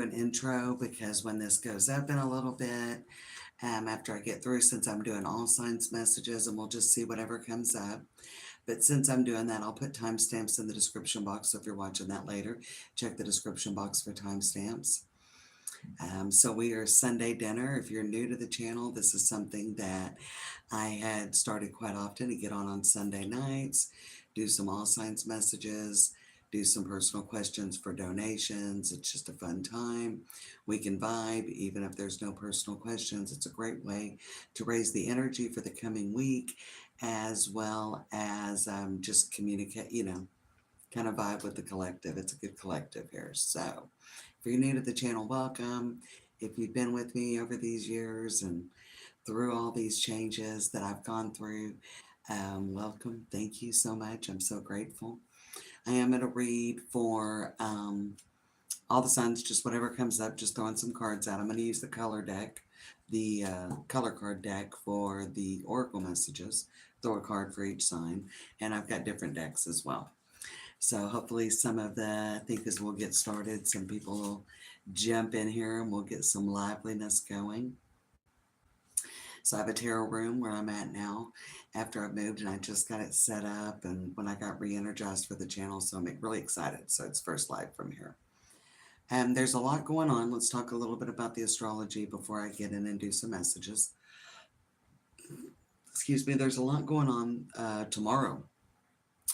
an intro because when this goes up in a little bit, after I get through, since I'm doing all signs messages, and we'll just see whatever comes up. But since I'm doing that, I'll put timestamps in the description box. So if you're watching that later, check the description box for timestamps. So we are Sunday dinner. If you're new to the channel, this is something that I had started quite often to get on Sunday nights, do some all signs messages, do some personal questions for donations. It's just a fun time. We can vibe, even if there's no personal questions. It's a great way to raise the energy for the coming week, as well as just communicate, kind of vibe with the collective. It's a good collective here. So if you're new to the channel, welcome. If you've been with me over these years and through all these changes that I've gone through, welcome. Thank you so much. I'm so grateful. I am going to read for all the signs, just whatever comes up, just throwing some cards out. I'm going to use the color deck, the color card deck for the oracle messages. Throw a card for each sign, and I've got different decks as well. So hopefully some of the, I think as we'll get started, some people will jump in here and we'll get some liveliness going. So I have a tarot room where I'm at now after I've moved, and I just got it set up and when I got re-energized for the channel. So I'm really excited. So it's first live from here. And there's a lot going on. Let's talk a little bit about the astrology before I get in and do some messages. Excuse me. There's a lot going on tomorrow,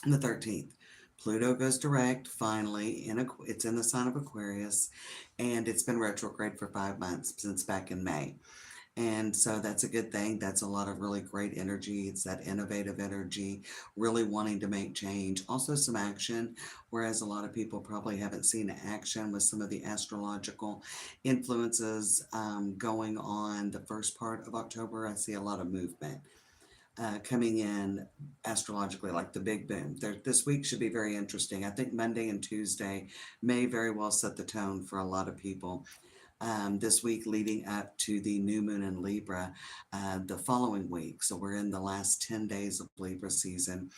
the 13th. Pluto goes direct finally. It's in the sign of Aquarius, and it's been retrograde for 5 months since back in May. And so that's a good thing. That's a lot of really great energy. It's that innovative energy, really wanting to make change. Also some action, whereas a lot of people probably haven't seen action with some of the astrological influences going on the first part of October. I see a lot of movement coming in astrologically, like the big boom. This week should be very interesting. I think Monday and Tuesday may very well set the tone for a lot of people. This week leading up to the new moon in Libra the following week. So we're in the last 10 days of Libra season.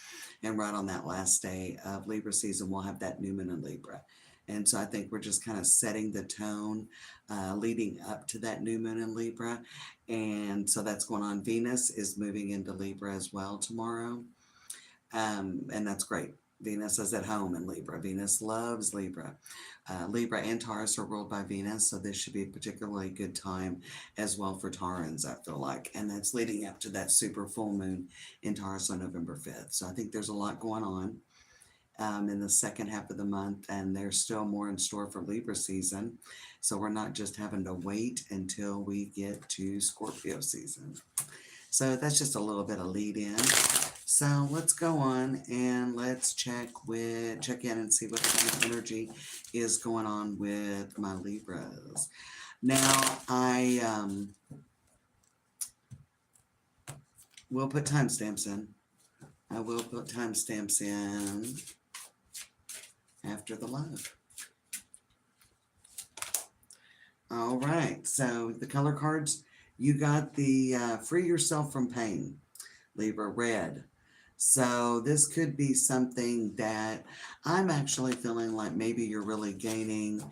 And right on that last day of Libra season, we'll have that new moon in Libra. And so I think we're just kind of setting the tone leading up to that new moon in Libra. And so that's going on. Venus is moving into Libra as well tomorrow. And that's great. Venus is at home in Libra. Venus loves Libra. Libra and Taurus are ruled by Venus, so this should be a particularly good time as well for Taurans, I feel like. And that's leading up to that super full moon in Taurus on November 5th. So I think there's a lot going on in the second half of the month, and there's still more in store for Libra season. So we're not just having to wait until we get to Scorpio season. So that's just a little bit of lead in. So let's go on and let's check in and see what kind of energy is going on with my Libras. Now I will put timestamps in. I will put timestamps in after the live. All right. So the color cards, you got the free yourself from pain, Libra, red. So this could be something that I'm actually feeling like maybe you're really gaining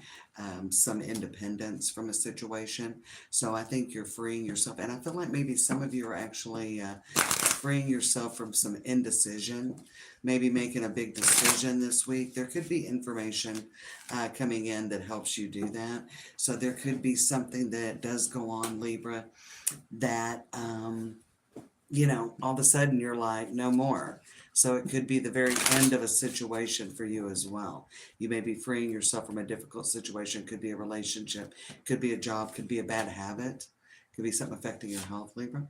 some independence from a situation. So I think you're freeing yourself. And I feel like maybe some of you are actually freeing yourself from some indecision, maybe making a big decision this week. There could be information coming in that helps you do that. So there could be something that does go on, Libra, that all of a sudden you're like, no more. So it could be the very end of a situation for you as well. You may be freeing yourself from a difficult situation. Could be a relationship, could be a job, could be a bad habit, could be something affecting your health, Libra.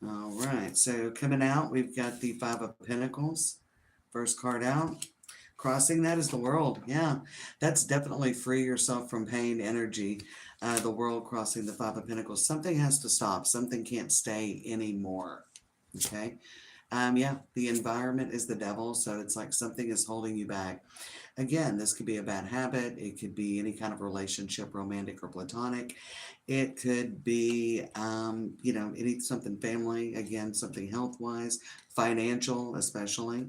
All right, so coming out, we've got the Five of Pentacles. First card out. Crossing, that is the World. Yeah, that's definitely free yourself from pain energy. The World crossing the Five of Pentacles. Something has to stop. Something can't stay anymore. Okay. Yeah, the environment is the devil. So it's like something is holding you back. Again, this could be a bad habit. It could be any kind of relationship, romantic or platonic. It could be, something family. Again, something health-wise, financial especially.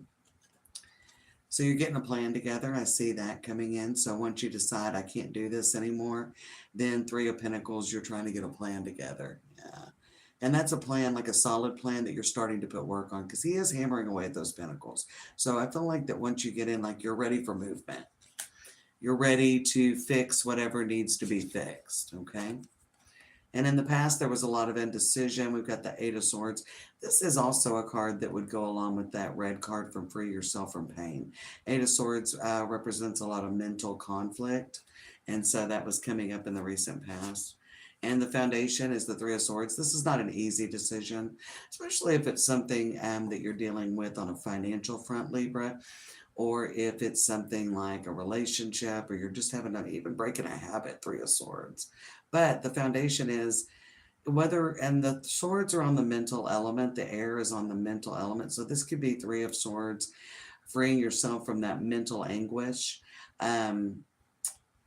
So you're getting a plan together. I see that coming in. So once you decide I can't do this anymore, then Three of Pentacles, you're trying to get a plan together. Yeah. And that's a plan, like a solid plan that you're starting to put work on because he is hammering away at those pentacles. So I feel like that once you get in, like you're ready for movement. You're ready to fix whatever needs to be fixed. Okay. And in the past, there was a lot of indecision. We've got the Eight of Swords. This is also a card that would go along with that red card from Free Yourself from Pain. Eight of Swords represents a lot of mental conflict. And so that was coming up in the recent past. And the foundation is the Three of Swords. This is not an easy decision, especially if it's something that you're dealing with on a financial front, Libra, or if it's something like a relationship or you're just having to even breaking a habit, Three of Swords. But the foundation is whether, and the swords are on the mental element, the air is on the mental element. So this could be Three of Swords, freeing yourself from that mental anguish, having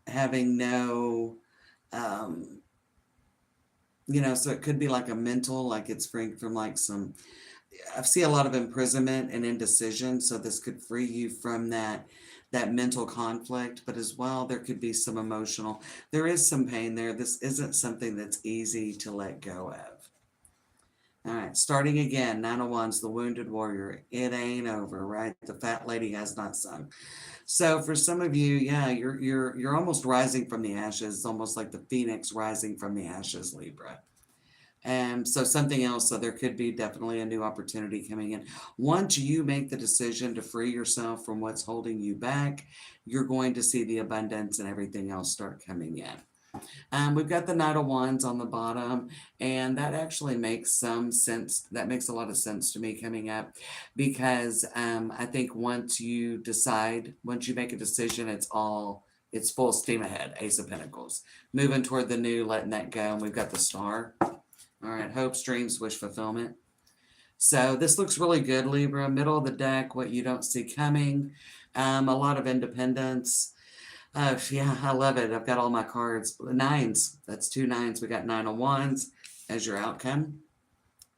no, um, so it could be like a mental, like it's freeing from like some, I see a lot of imprisonment and indecision. So this could free you from that mental conflict, but as well, there could be some emotional, there is some pain there. This isn't something that's easy to let go of. All right, starting again, Nine of Wands, the Wounded Warrior. It ain't over, right? The fat lady has not sung. So for some of you, yeah, you're almost rising from the ashes, almost like the phoenix rising from the ashes, Libra. And so something else, so there could be definitely a new opportunity coming in. Once you make the decision to free yourself from what's holding you back, you're going to see the abundance and everything else start coming in. We've got the Knight of Wands on the bottom, and that actually makes some sense. That makes a lot of sense to me coming up because I think once you make a decision, it's full steam ahead. Ace of Pentacles. Moving toward the new, letting that go. And we've got the Star. All right, hopes, dreams, wish fulfillment. So this looks really good, Libra. Middle of the deck, what you don't see coming. A lot of independence. Yeah, I love it. I've got all my cards. Nines. That's 2 nines. We got Nine of Wands as your outcome.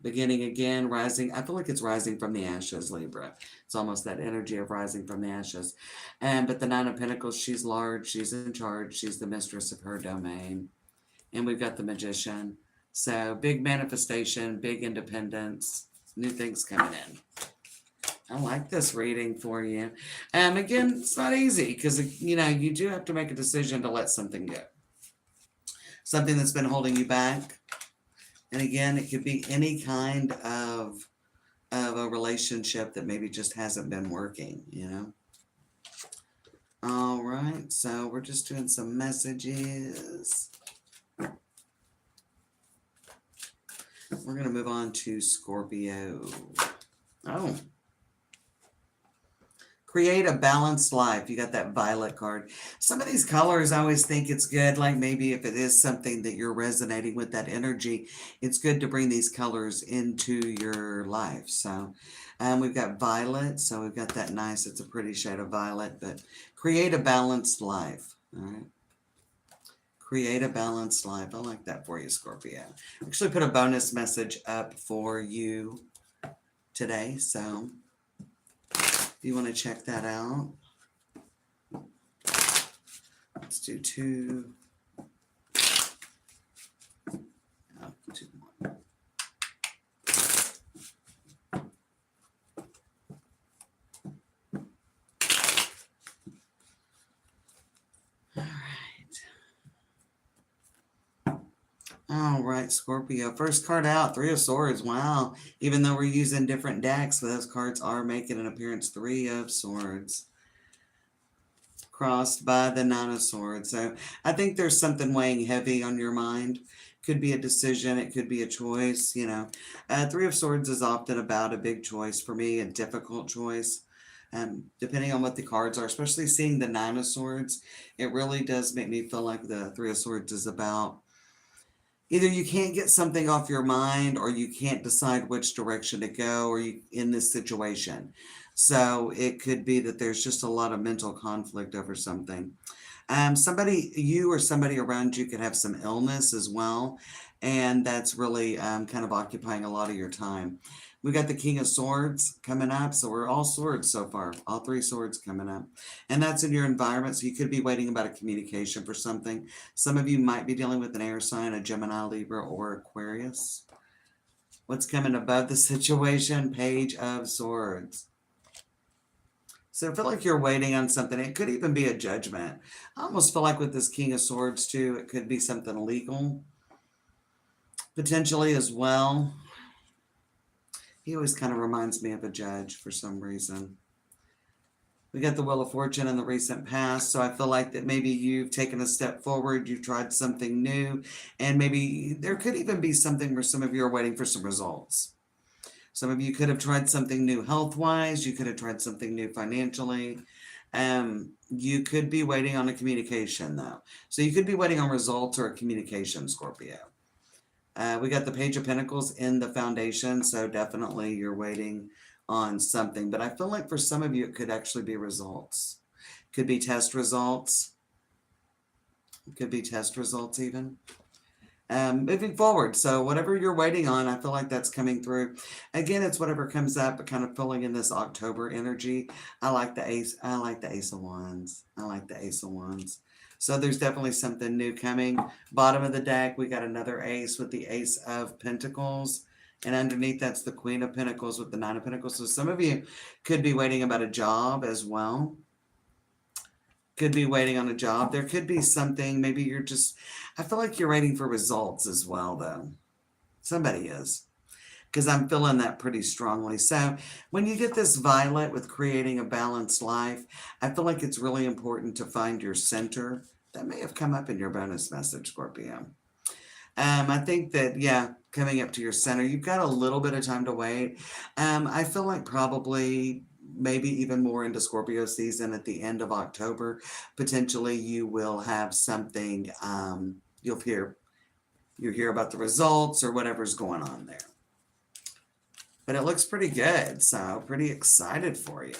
Beginning again, rising. I feel like it's rising from the ashes, Libra. It's almost that energy of rising from the ashes. But the Nine of Pentacles, she's large. She's in charge. She's the mistress of her domain. And we've got the Magician. So big manifestation, big independence, new things coming in. I like this reading for you. Again, it's not easy because, you do have to make a decision to let something go. Something that's been holding you back. And again, it could be any kind of a relationship that maybe just hasn't been working, All right, so we're just doing some messages. We're going to move on to Scorpio. Oh. Create a balanced life. You got that violet card. Some of these colors, I always think it's good. Like maybe if it is something that you're resonating with that energy, it's good to bring these colors into your life. So we've got violet. So we've got that nice, it's a pretty shade of violet, but create a balanced life. All right. Create a balanced life. I like that for you, Scorpio. Actually put a bonus message up for you today. So if you want to check that out, let's do 2. Oh, 2 more. All right, Scorpio. First card out, Three of Swords. Wow. Even though we're using different decks, those cards are making an appearance. Three of Swords. Crossed by the Nine of Swords. So I think there's something weighing heavy on your mind. Could be a decision. It could be a choice, Three of Swords is often about a big choice for me, a difficult choice. Depending on what the cards are, especially seeing the Nine of Swords, it really does make me feel like the Three of Swords is about either you can't get something off your mind or you can't decide which direction to go or you in this situation. So it could be that there's just a lot of mental conflict over something. Somebody, you or somebody around you could have some illness as well, and that's really kind of occupying a lot of your time. We got the King of Swords coming up, so we're all swords so far, all three swords coming up. And that's in your environment, so you could be waiting about a communication for something. Some of you might be dealing with an air sign, a Gemini, Libra, or Aquarius. What's coming above the situation? Page of Swords. So I feel like you're waiting on something. It could even be a judgment. I almost feel like with this King of Swords too, it could be something legal, potentially as well. He always kind of reminds me of a judge for some reason. We got the Wheel of Fortune in the recent past, so I feel like that maybe you've taken a step forward, you've tried something new, and maybe there could even be something where some of you are waiting for some results. Some of you could have tried something new health-wise, you could have tried something new financially. You could be waiting on a communication though. So you could be waiting on results or a communication, Scorpio. We got the Page of Pentacles in the foundation, so definitely you're waiting on something. But I feel like for some of you, it could actually be results. Could be test results. Could be test results even. Moving forward, so whatever you're waiting on, I feel like that's coming through. Again, it's whatever comes up, but kind of filling in this October energy. I like the Ace. I like the Ace of Wands. I like the Ace of Wands. So there's definitely something new coming. Bottom of the deck, we got another ace with the Ace of Pentacles. And underneath, that's the Queen of Pentacles with the Nine of Pentacles. So some of you could be waiting about a job as well. Could be waiting on a job. There could be something, maybe you're just, I feel like you're waiting for results as well, though. Somebody is. Because I'm feeling that pretty strongly. So when you get this Violet with creating a balanced life, I feel like it's really important to find your center. That may have come up in your bonus message, Scorpio. I think that, yeah, coming up to your center, you've got a little bit of time to wait. I feel like probably maybe even more into Scorpio season at the end of October. Potentially you will have something, you'll hear about the results or whatever's going on there. But it looks pretty good, so pretty excited for you.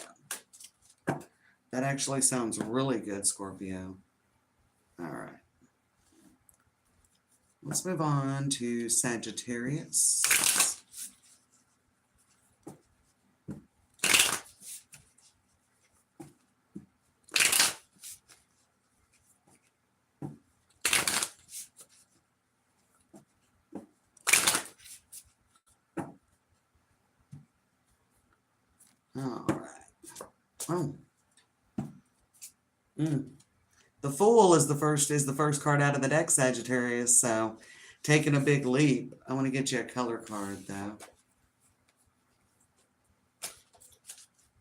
That actually sounds really good, Scorpio. All right. Let's move on to Sagittarius. All right. Oh. The Fool is the first card out of the deck, Sagittarius. So, taking a big leap. I want to get you a color card, though.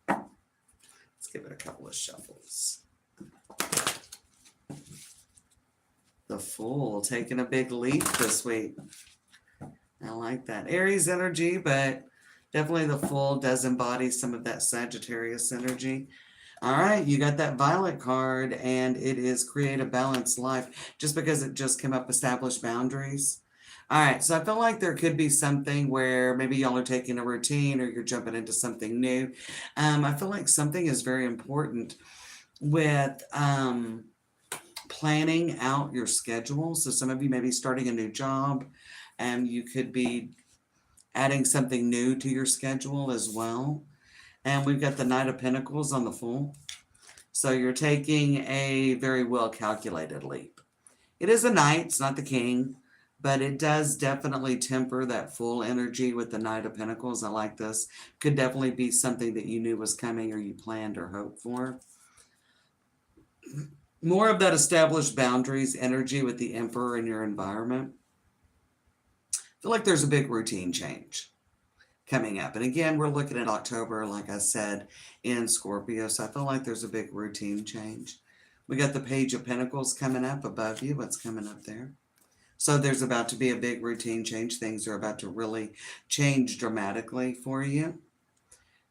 Let's give it a couple of shuffles. The Fool taking a big leap this week. I like that. Aries energy, but definitely the Fool does embody some of that Sagittarius energy. All right, you got that Violet card, and it is create a balanced life. Just because it just came up, establish boundaries. All right, so I feel like there could be something where maybe y'all are taking a routine or you're jumping into something new. I feel like something is very important with planning out your schedule. So some of you may be starting a new job, and you could be adding something new to your schedule as well. And we've got the Knight of Pentacles on the Fool. So you're taking a very well calculated leap. It is a knight, it's not the king, but it does definitely temper that Fool energy with the Knight of Pentacles. I like this. Could definitely be something that you knew was coming or you planned or hoped for. More of that established boundaries energy with the Emperor in your environment. I feel like there's a big routine change coming up. And again, we're looking at October, like I said, in Scorpio. So I feel like there's a big routine change. We got the Page of Pentacles coming up above you. What's coming up there? So there's about to be a big routine change. Things are about to really change dramatically for you.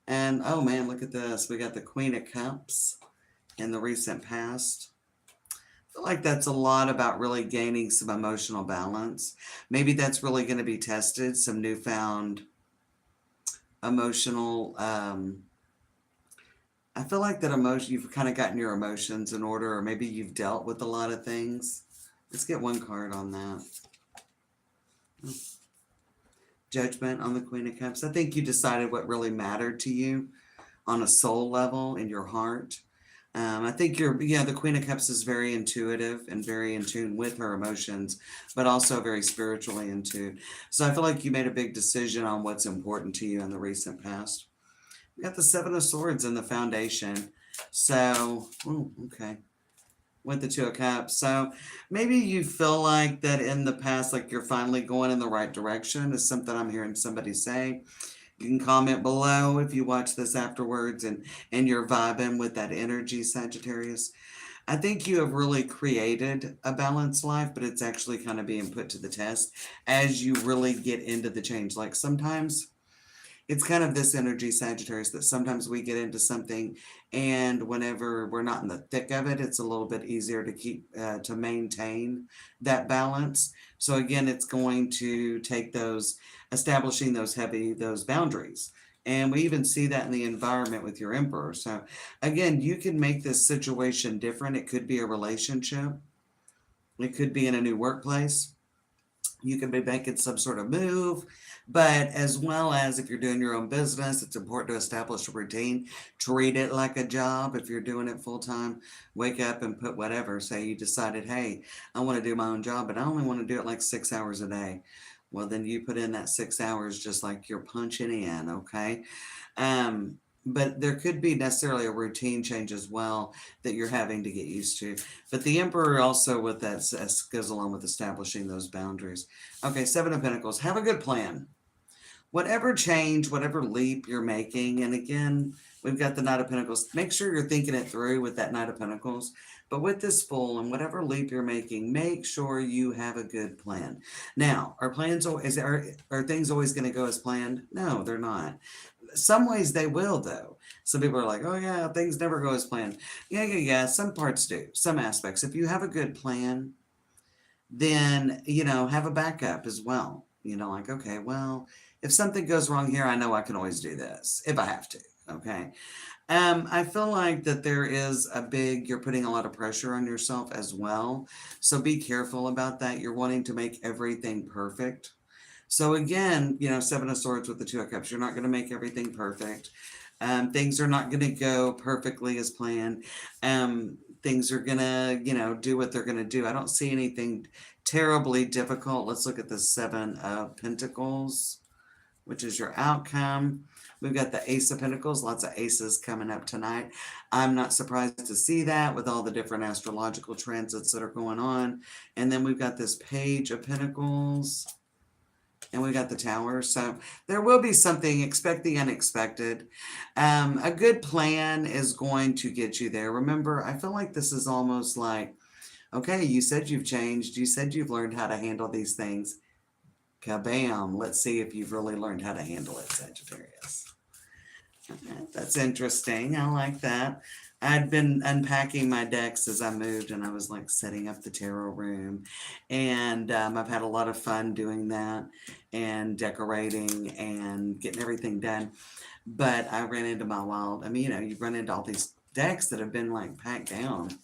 And, oh man, look at this. We got the Queen of Cups in the recent past. I feel like that's a lot about really gaining some emotional balance. Maybe that's really going to be tested, some newfound emotional I feel like that emotion, you've kind of gotten your emotions in order, or maybe you've dealt with a lot of things. Let's get one card on that. Judgment on the Queen of Cups. I think you decided what really mattered to you on a soul level in your heart. I think the Queen of Cups is very intuitive and very in tune with her emotions, but also very spiritually in tune. So I feel like you made a big decision on what's important to you in the recent past. We got the Seven of Swords in the foundation. So, okay. With the Two of Cups. So maybe you feel like that in the past, like you're finally going in the right direction, is something I'm hearing somebody say. You can comment below if you watch this afterwards and you're vibing with that energy, Sagittarius. I think you have really created a balanced life, but it's actually kind of being put to the test as you really get into the change. Like sometimes it's kind of this energy, Sagittarius, that sometimes we get into something, and whenever we're not in the thick of it, it's a little bit easier to keep to maintain that balance. So again, it's going to take those establishing those boundaries. And we even see that in the environment with your emperor. So again, you can make this situation different. It could be a relationship. It could be in a new workplace. You can be making some sort of move, but as well as if you're doing your own business, it's important to establish a routine. Treat it like a job. If you're doing it full time, wake up and put whatever. Say you decided, hey, I want to do my own job, but I only want to do it like 6 hours a day. Well, then you put in that 6 hours just like you're punching in, okay? But there could be necessarily a routine change as well that you're having to get used to. But the Emperor also with that goes along with establishing those boundaries. Okay, Seven of Pentacles. Have a good plan. Whatever change, whatever leap you're making, and again, we've got the Knight of Pentacles. Make sure you're thinking it through with that Knight of Pentacles. But with this Fool and whatever leap you're making, make sure you have a good plan. Now, are things always going to go as planned? No, they're not. Some ways they will, though. Some people are like, oh, yeah, things never go as planned. Yeah. Some parts do, some aspects. If you have a good plan, then, have a backup as well. Like, okay, well, if something goes wrong here, I know I can always do this if I have to. Okay. I feel like that you're putting a lot of pressure on yourself as well. So be careful about that. You're wanting to make everything perfect. So again, Seven of Swords with the Two of Cups, you're not going to make everything perfect. Things are not going to go perfectly as planned. Things are going to, do what they're going to do. I don't see anything terribly difficult. Let's look at the Seven of Pentacles, which is your outcome. We've got the Ace of Pentacles, lots of aces coming up tonight. I'm not surprised to see that with all the different astrological transits that are going on. And then we've got this Page of Pentacles. And we got the Tower. So there will be something, expect the unexpected. A good plan is going to get you there. Remember, I feel like this is almost like, okay, you said you've changed. You said you've learned how to handle these things. Kabam. Let's see if you've really learned how to handle it, Sagittarius. That's interesting. I like that. I'd been unpacking my decks as I moved, and I was like setting up the tarot room. And I've had a lot of fun doing that and decorating and getting everything done. But I ran into you run into all these decks that have been like packed down.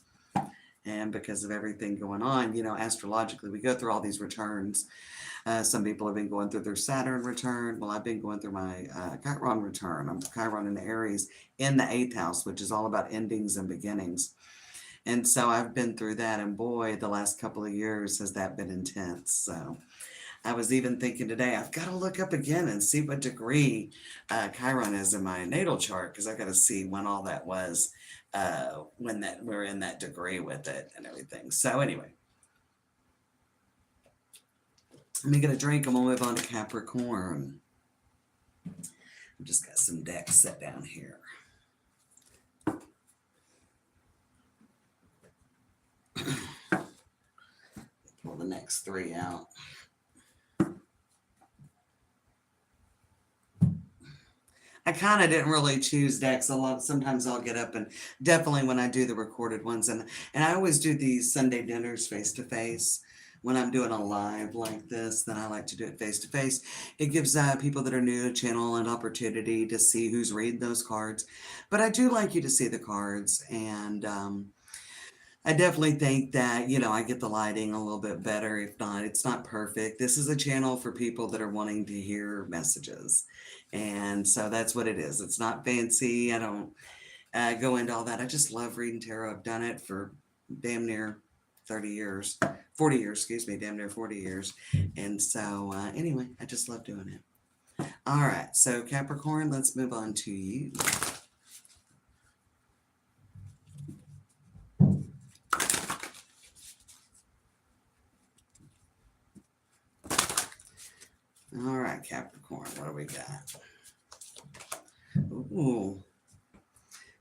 And because of everything going on, astrologically, we go through all these returns. Some people have been going through their Saturn return. Well, I've been going through my Chiron return. I'm Chiron in Aries in the 8th house, which is all about endings and beginnings. And so I've been through that. And boy, the last couple of years has that been intense. So I was even thinking today, I've got to look up again and see what degree Chiron is in my natal chart, because I got to see when all that was, when we're in that degree with it and everything. So anyway. Let me get a drink and we'll move on to Capricorn. I've just got some decks set down here. Pull the next three out. I kind of didn't really choose decks a lot. Sometimes I'll get up and definitely when I do the recorded ones, and I always do these Sunday dinners face to face when I'm doing a live like this, then I like to do it face to face. It gives people that are new to the channel an opportunity to see who's reading those cards. But I do like you to see the cards, and I definitely think that, I get the lighting a little bit better. If not, it's not perfect. This is a channel for people that are wanting to hear messages. And so that's what it is. It's not fancy. I don't go into all that. I just love reading tarot. I've done it for damn near 30 years, 40 years, excuse me, damn near 40 years. And so, anyway, I just love doing it. All right. So, Capricorn, let's move on to you. All right, Capricorn, what do we got? Ooh.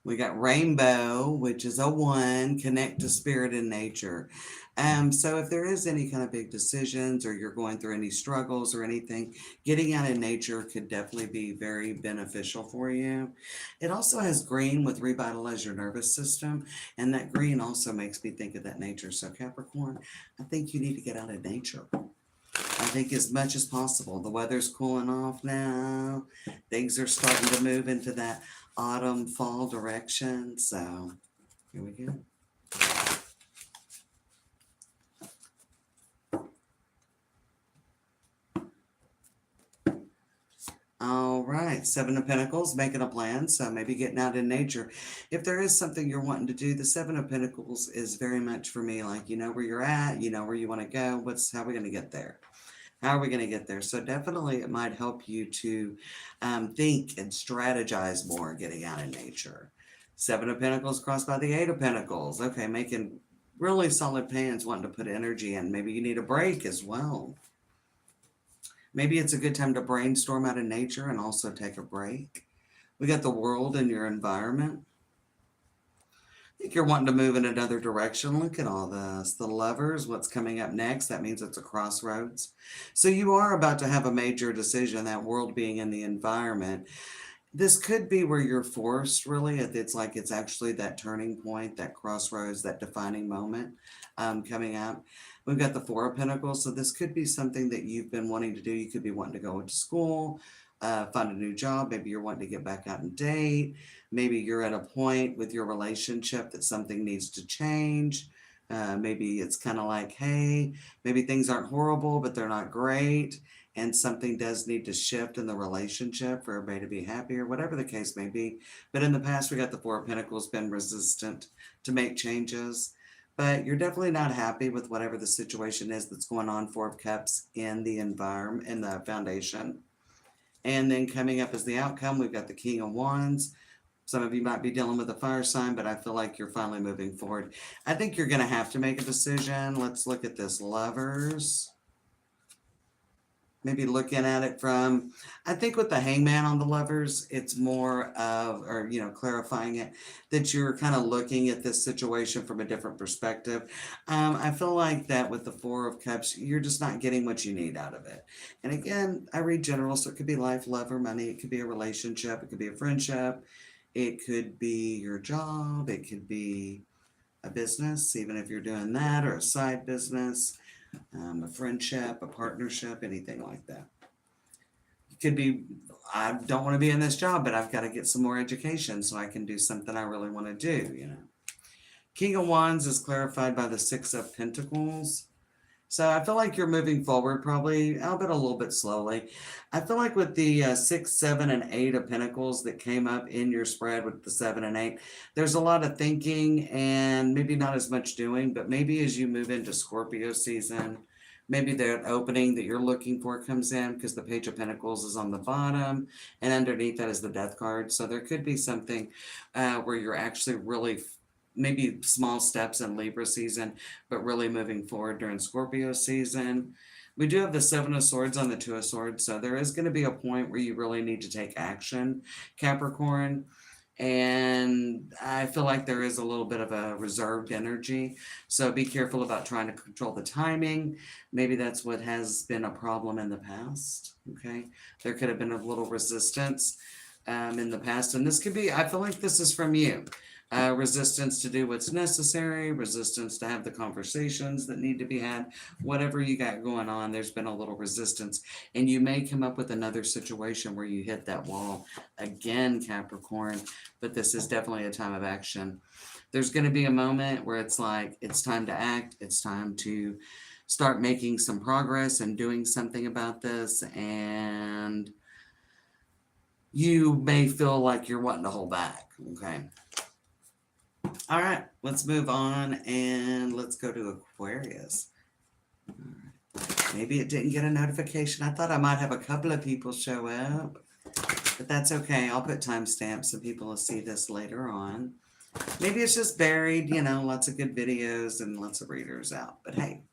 We got Rainbow, which is a 1, connect to spirit and nature. So if there is any kind of big decisions or you're going through any struggles or anything, getting out in nature could definitely be very beneficial for you. It also has green with revitalize your nervous system, and that green also makes me think of that nature. So Capricorn, I think you need to get out in nature. I think as much as possible. The weather's cooling off now. Things are starting to move into that autumn, fall direction. So here we go. All right, Seven of Pentacles, making a plan. So maybe getting out in nature. If there is something you're wanting to do, the Seven of Pentacles is very much for me like, you know where you're at, you know where you want to go. How are we going to get there? How are we going to get there? So definitely it might help you to think and strategize more getting out in nature. Seven of Pentacles crossed by the Eight of Pentacles. Okay, making really solid plans, wanting to put energy in. Maybe you need a break as well. Maybe it's a good time to brainstorm out in nature and also take a break. We got the world and your environment. I think you're wanting to move in another direction. Look at all this. The Lovers, what's coming up next? That means it's a crossroads. So you are about to have a major decision, that world being in the environment. This could be where you're forced, really. It's like it's actually that turning point, that crossroads, that defining moment coming up. We've got the Four of Pentacles. So this could be something that you've been wanting to do. You could be wanting to go into school, find a new job. Maybe you're wanting to get back out and date. Maybe you're at a point with your relationship that something needs to change. Maybe it's kind of like, hey, maybe things aren't horrible, but they're not great. And something does need to shift in the relationship for everybody to be happy, or whatever the case may be. But in the past, we got the Four of Pentacles, been resistant to make changes. But you're definitely not happy with whatever the situation is that's going on. Four of Cups in the environment, in the foundation. And then coming up as the outcome, we've got the King of Wands. Some of you might be dealing with a fire sign, but I feel like you're finally moving forward. I think you're going to have to make a decision. Let's look at this. Lovers. Maybe looking at it from, I think with the Hangman on the Lovers, it's more of, or, clarifying it, that you're kind of looking at this situation from a different perspective. I feel like that with the Four of Cups, you're just not getting what you need out of it. And again, I read general, so it could be life, love, or money. It could be a relationship. It could be a friendship. It could be your job. It could be a business, even if you're doing that, or a side business. A friendship, a partnership, anything like that. It could be, I don't want to be in this job, but I've got to get some more education so I can do something I really want to do, King of Wands is clarified by the Six of Pentacles. So I feel like you're moving forward probably, albeit a little bit slowly. I feel like with the 6, 7, and 8 of Pentacles that came up in your spread with the 7 and 8, there's a lot of thinking and maybe not as much doing, but maybe as you move into Scorpio season, maybe that opening that you're looking for comes in, because the Page of Pentacles is on the bottom and underneath that is the Death card. So there could be something where you're actually really maybe small steps in Libra season, but really moving forward during Scorpio season. We do have the Seven of Swords on the Two of Swords, so there is going to be a point where you really need to take action, Capricorn. And I feel like there is a little bit of a reserved energy, so be careful about trying to control the timing. Maybe that's what has been a problem in the past, okay? There could have been a little resistance in the past, and this could be, I feel like this is from you. resistance to do what's necessary, resistance to have the conversations that need to be had, whatever you got going on, there's been a little resistance. And you may come up with another situation where you hit that wall again, Capricorn, but this is definitely a time of action. There's going to be a moment where it's like, it's time to act, it's time to start making some progress and doing something about this. And you may feel like you're wanting to hold back. Okay. All right, let's move on and let's go to Aquarius. All right. Maybe it didn't get a notification. I thought I might have a couple of people show up, but that's okay. I'll put timestamps so people will see this later on. Maybe it's just buried, lots of good videos and lots of readers out, but hey.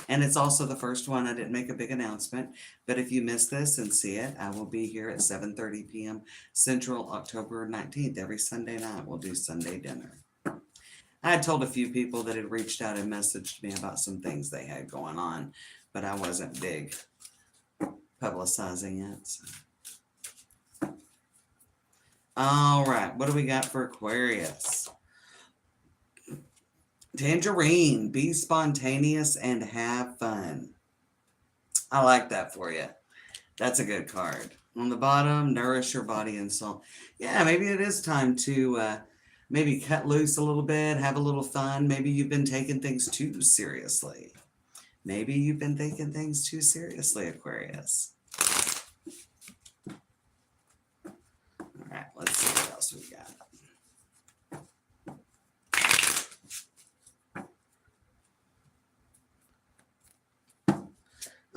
And it's also the first one. I didn't make a big announcement, but if you miss this and see it, I will be here at 7:30 p.m. Central, October 19th. Every Sunday night, we'll do Sunday dinner. I had told a few people that had reached out and messaged me about some things they had going on, but I wasn't big publicizing it. So. All right, what do we got for Aquarius? Tangerine, be spontaneous and have fun. I like that for you. That's a good card. On the bottom, nourish your body and soul. Yeah, maybe it is time to maybe cut loose a little bit, have a little fun. Maybe you've been taking things too seriously. Maybe you've been taking things too seriously, Aquarius. All right, let's see what else we got.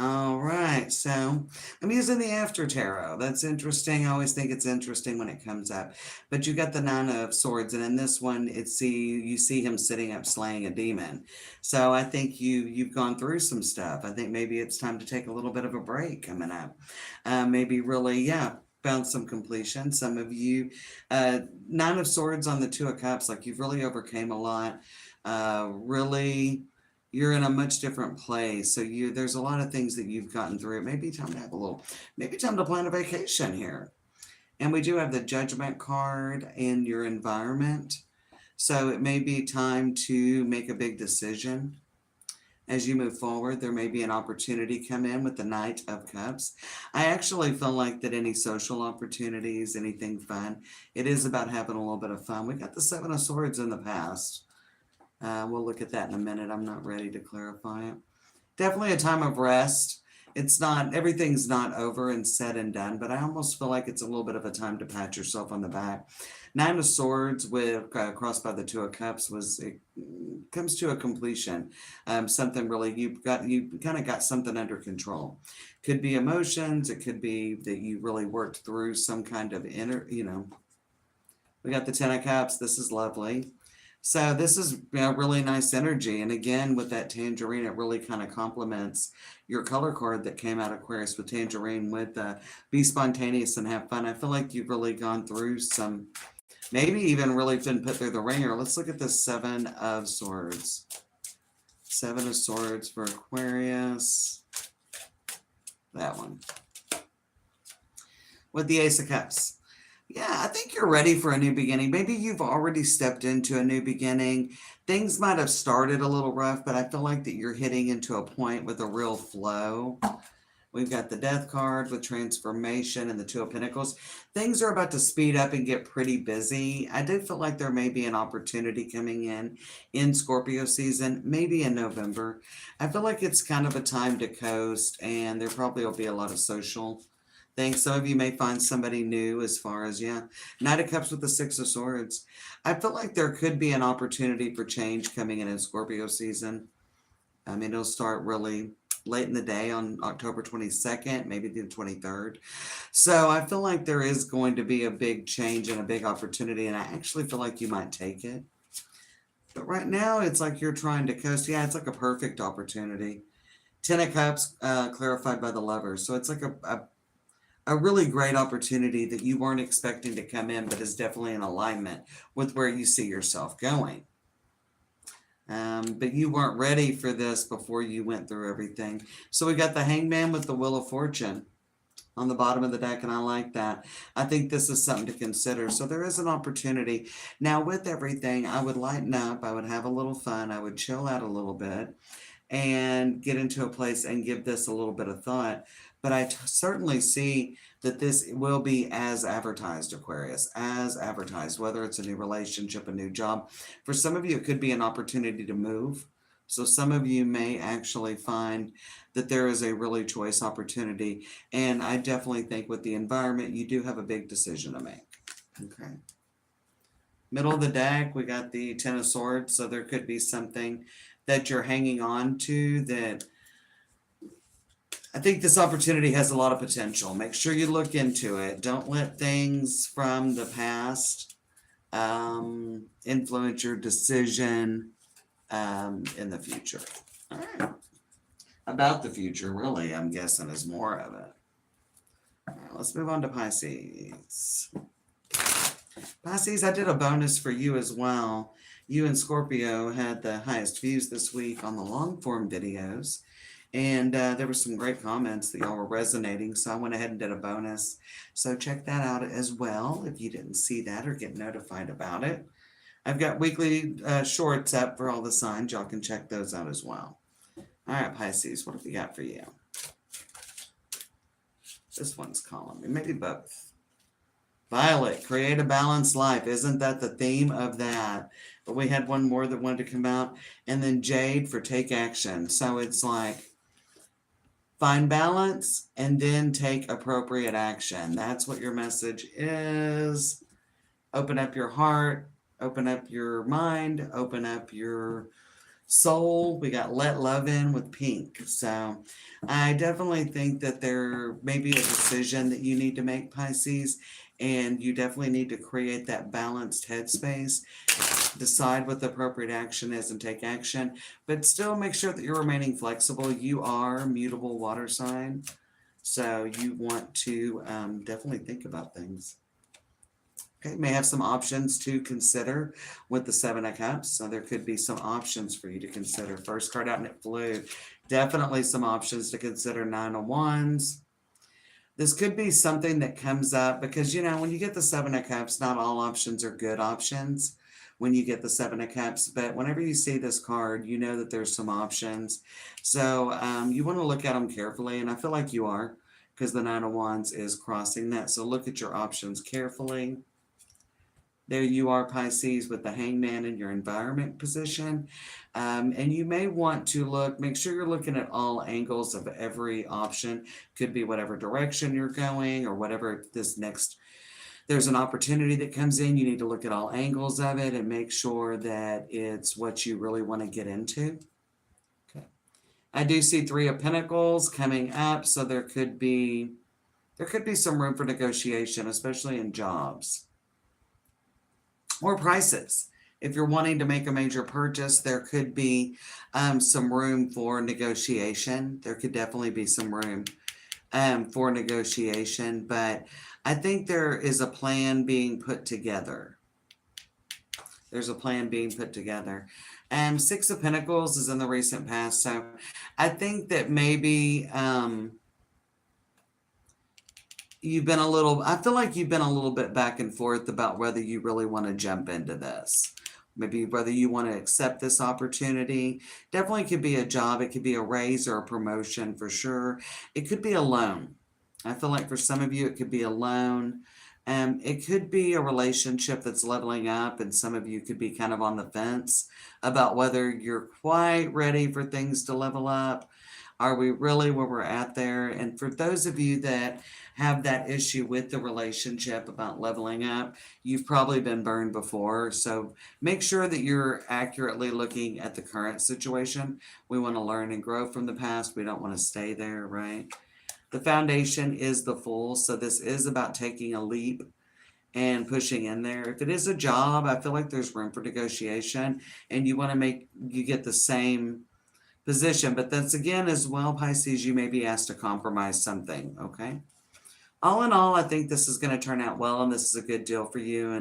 All right, so I'm using the After Tarot. That's interesting. I always think it's interesting when it comes up. But you got the Nine of Swords, and in this one, you see him sitting up slaying a demon. So I think you've gone through some stuff. I think maybe it's time to take a little bit of a break coming up. Maybe really, found some completion. Some of you, Nine of Swords on the Two of Cups, like you've really overcame a lot. Really. You're in a much different place. So there's a lot of things that you've gotten through. It may be time to have maybe time to plan a vacation here. And we do have the Judgment card in your environment. So it may be time to make a big decision. As you move forward, there may be an opportunity come in with the Knight of Cups. I actually feel like that any social opportunities, anything fun, it is about having a little bit of fun. We got the Seven of Swords in the past. We'll look at that in a minute. I'm not ready to clarify it. Definitely a time of rest. Everything's not over and said and done, but I almost feel like it's a little bit of a time to pat yourself on the back. Nine of Swords with crossed by the Two of Cups it comes to a completion. Something really, you kind of got something under control. Could be emotions. It could be that you really worked through some kind of we got the Ten of Cups. This is lovely. So this is really nice energy. And again, with that tangerine, it really kind of complements your color card that came out, Aquarius, with tangerine, with be spontaneous and have fun. I feel like you've really gone through some, maybe even really been put through the ringer. Let's look at the Seven of Swords. Seven of Swords for Aquarius. That one. With the Ace of Cups. Yeah, I think you're ready for a new beginning. Maybe you've already stepped into a new beginning. Things might have started a little rough, but I feel like that you're hitting into a point with a real flow. We've got the Death card with transformation and the Two of Pentacles. Things are about to speed up and get pretty busy. I do feel like there may be an opportunity coming in Scorpio season, maybe in November. I feel like it's kind of a time to coast, and there probably will be a lot of social things. Some of you may find somebody new as far as, Knight of Cups with the Six of Swords. I feel like there could be an opportunity for change coming in Scorpio season. I mean, it'll start really late in the day on October 22nd, maybe the 23rd. So I feel like there is going to be a big change and a big opportunity, and I actually feel like you might take it. But right now, it's like you're trying to coast. Yeah, it's like a perfect opportunity. Ten of Cups clarified by the Lovers. So it's like a really great opportunity that you weren't expecting to come in, but is definitely in alignment with where you see yourself going. But you weren't ready for this before you went through everything. So we got the Hangman with the Wheel of Fortune. on the bottom of the deck, and I like that. I think this is something to consider. So there is an opportunity. Now, with everything, I would lighten up. I would have a little fun. I would chill out a little bit and get into a place and give this a little bit of thought. But I certainly see that this will be as advertised, Aquarius, as advertised, whether it's a new relationship, a new job. For some of you, it could be an opportunity to move. So some of you may actually find that there is a really choice opportunity. And I definitely think with the environment, you do have a big decision to make. Okay. Middle of the deck, we got the Ten of Swords. So there could be something that you're hanging on to that I think this opportunity has a lot of potential. Make sure you look into it. Don't let things from the past influence your decision in the future. All right. About the future, really, I'm guessing, is more of it. All right, let's move on to Pisces. Pisces, I did a bonus for you as well. You and Scorpio had the highest views this week on the long form videos. And there were some great comments that y'all were resonating, so I went ahead and did a bonus. So check that out as well if you didn't see that or get notified about it. I've got weekly shorts up for all the signs. Y'all can check those out as well. All right, Pisces, what have we got for you? This one's calling me. Maybe both. Violet, create a balanced life. Isn't that the theme of that? But we had one more that wanted to come out. And then Jade for take action. So it's like find balance and then take appropriate action. That's what your message is. Open up your heart. Open up your mind. Open up your soul. We got let love in with pink. So I definitely think that there may be a decision that you need to make, Pisces, and you definitely need to create that balanced headspace. Decide what the appropriate action is and take action, but still make sure that you're remaining flexible. You are mutable water sign, so you want to definitely think about things. Okay, may have some options to consider with the Seven of Cups. So there could be some options for you to consider. First card out and it flew. Definitely some options to consider. Nine of Wands. This could be something that comes up because, you know, when you get the Seven of Cups, not all options are good options when you get the Seven of Cups. But whenever you see this card, you know that there's some options. So you want to look at them carefully. And I feel like you are because the Nine of Wands is crossing that. So look at your options carefully. There you are, Pisces, with the Hangman in your environment position. And you may want to make sure you're looking at all angles of every option. Could be whatever direction you're going or whatever there's an opportunity that comes in. You need to look at all angles of it and make sure that it's what you really want to get into. Okay. I do see Three of Pentacles coming up, so there could be some room for negotiation, especially in jobs. Or prices. If you're wanting to make a major purchase, there could be some room for negotiation. There could definitely be some room for negotiation, but I think there is a plan being put together. There's a plan being put together. Six of Pentacles is in the recent past, so I think that maybe I feel like you've been a little bit back and forth about whether you really want to jump into this. Maybe whether you want to accept this opportunity. Definitely could be a job. It could be a raise or a promotion for sure. It could be a loan. I feel like for some of you, it could be a loan. It could be a relationship that's leveling up, and some of you could be kind of on the fence about whether you're quite ready for things to level up. Are we really where we're at there? And for those of you that have that issue with the relationship about leveling up, you've probably been burned before. So make sure that you're accurately looking at the current situation. We want to learn and grow from the past. We don't want to stay there, right? The foundation is the Fool. So this is about taking a leap and pushing in there. If it is a job, I feel like there's room for negotiation and you want to you get the same position. But that's again, as well, Pisces, you may be asked to compromise something, okay? All in all, I think this is going to turn out well, and this is a good deal for you,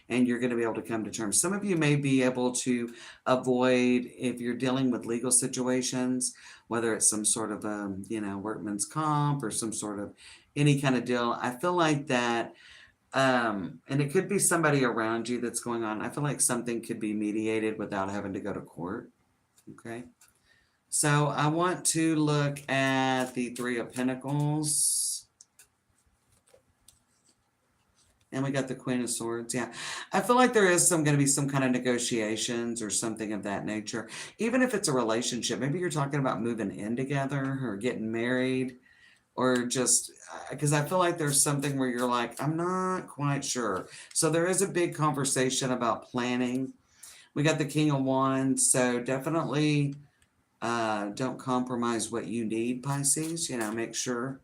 and you're going to be able to come to terms. Some of you may be able to avoid, if you're dealing with legal situations, whether it's some sort of, workman's comp or some sort of any kind of deal. I feel like that, and it could be somebody around you that's going on. I feel like something could be mediated without having to go to court. Okay. So I want to look at the Three of Pentacles. And we got the Queen of Swords. Yeah. I feel like there is going to be some kind of negotiations or something of that nature. Even if it's a relationship, maybe you're talking about moving in together or getting married, or just because I feel like there's something where you're like, I'm not quite sure. So there is a big conversation about planning. We got the King of Wands. So definitely don't compromise what you need, Pisces. Make sure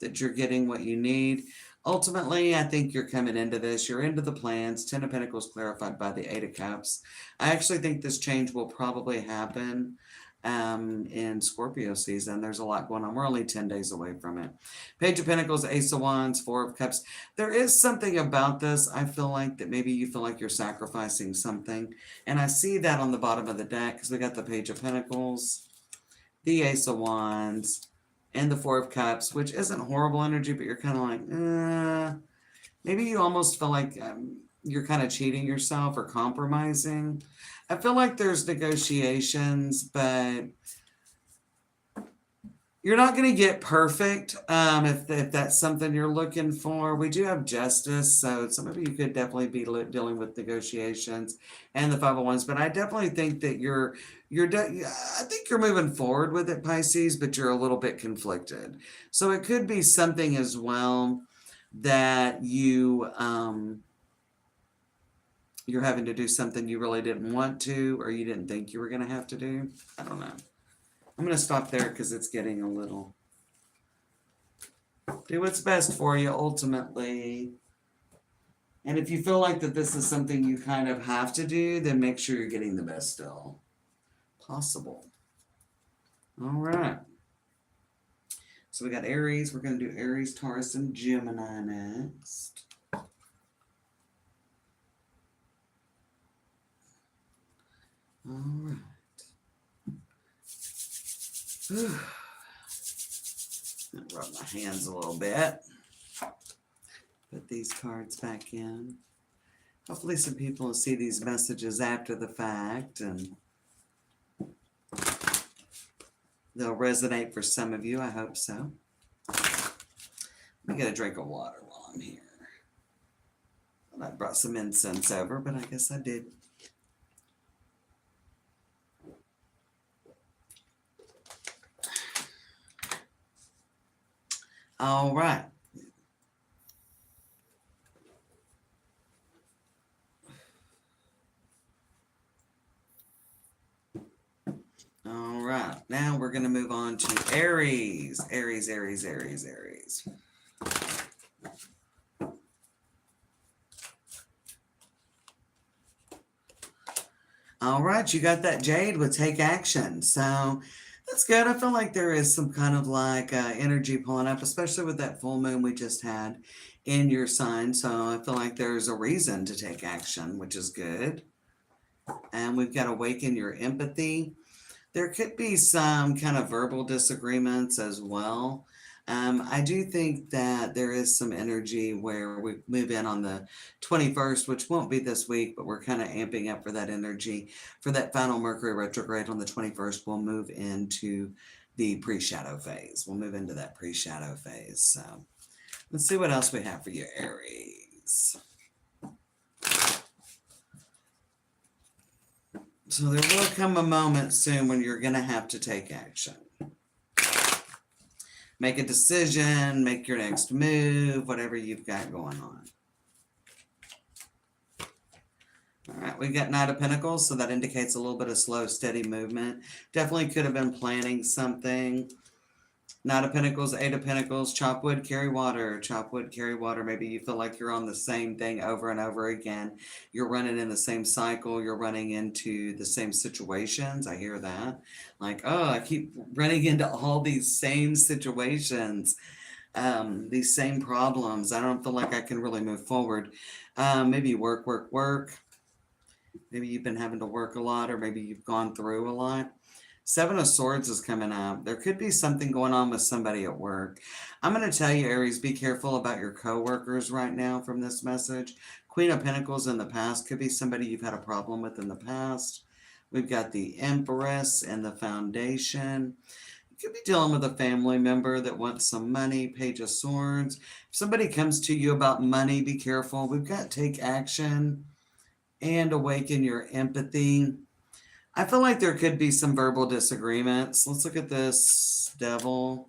that you're getting what you need. Ultimately, I think you're coming into this. You're into the plans. Ten of Pentacles clarified by the Eight of Cups. I actually think this change will probably happen in Scorpio season. There's a lot going on. We're only 10 days away from it. Page of Pentacles, Ace of Wands, Four of Cups. There is something about this. I feel like that maybe you feel like you're sacrificing something. And I see that on the bottom of the deck because we got the Page of Pentacles, the Ace of Wands, and the Four of Cups, which isn't horrible energy, but you're kind of like, maybe you almost feel like you're kind of cheating yourself or compromising. I feel like there's negotiations, but you're not going to get perfect if that's something you're looking for. We do have Justice, so some of you could definitely be dealing with negotiations and the 501s, but I definitely think that I think you're moving forward with it, Pisces, but you're a little bit conflicted. So it could be something as well that you're having to do something you really didn't want to, or you didn't think you were going to have to do. I don't know. I'm going to stop there because it's getting a little. Do what's best for you ultimately. And if you feel like that this is something you kind of have to do, then make sure you're getting the best still possible. All right. So we got Aries. We're going to do Aries, Taurus, and Gemini next. All right. Rub my hands a little bit. Put these cards back in. Hopefully some people will see these messages after the fact and they'll resonate for some of you. I hope so. Let me get a drink of water while I'm here. Well, I brought some incense over, but I guess I did. All right. All right. Now we're going to move on to Aries. Aries, Aries, Aries, Aries. All right. You got that Jade with take action. So that's good. I feel like there is some kind of like energy pulling up, especially with that full moon we just had in your sign. So I feel like there's a reason to take action, which is good. And we've got awaken your empathy. There could be some kind of verbal disagreements as well. I do think that there is some energy where we move in on the 21st, which won't be this week, but we're kind of amping up for that energy. For that final Mercury retrograde on the 21st, we'll move into the pre-shadow phase. We'll move into that pre-shadow phase. So let's see what else we have for you, Aries. So there will come a moment soon when you're going to have to take action. Make a decision, make your next move, whatever you've got going on. All right, we've got Knight of Pentacles, so that indicates a little bit of slow, steady movement. Definitely could have been planning something. Knight of Pentacles, Eight of Pentacles, chop wood, carry water. Chop wood, carry water. Maybe you feel like you're on the same thing over and over again. You're running in the same cycle. You're running into the same situations. I hear that. Like, oh, I keep running into all these same situations, these same problems. I don't feel like I can really move forward. Maybe work. Maybe you've been having to work a lot, or maybe you've gone through a lot. Seven of Swords is coming up. There could be something going on with somebody at work. I'm going to tell you, Aries, be careful about your coworkers right now from this message. Queen of Pentacles in the past could be somebody you've had a problem with in the past. We've got the Empress and the Foundation. You could be dealing with a family member that wants some money. Page of Swords. If somebody comes to you about money, be careful. We've got Take Action and Awaken Your Empathy. I feel like there could be some verbal disagreements. Let's look at this Devil.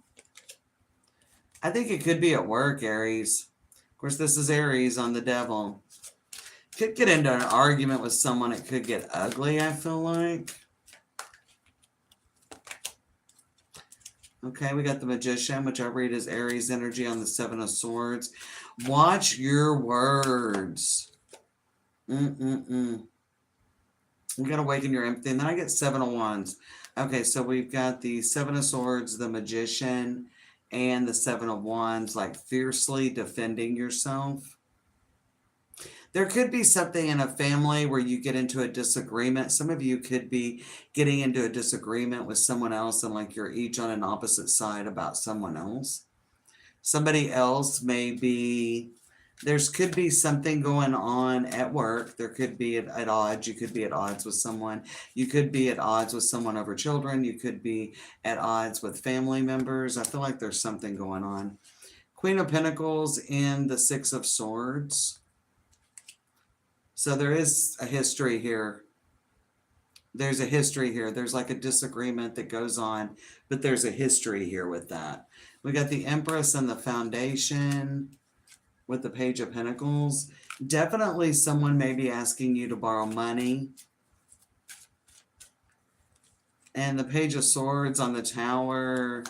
I think it could be at work, Aries. Of course, this is Aries on the Devil. Could get into an argument with someone. It could get ugly, I feel like. Okay, we got the Magician, which I read as Aries energy on the Seven of Swords. Watch your words. We got to awaken your empathy. And then I get Seven of Wands. Okay, so we've got the Seven of Swords, the Magician, and the Seven of Wands, like fiercely defending yourself. There could be something in a family where you get into a disagreement. Some of you could be getting into a disagreement with someone else, and like you're each on an opposite side about someone else. Somebody else may be... There could be something going on at work. There could be at odds. You could be at odds with someone. You could be at odds with someone over children. You could be at odds with family members. I feel like there's something going on. Queen of Pentacles in the Six of Swords. So there is a history here. There's a history here. There's like a disagreement that goes on, but there's a history here with that. We got the Empress and the Foundation with the Page of Pentacles. Definitely someone may be asking you to borrow money. And the Page of Swords on the Tower.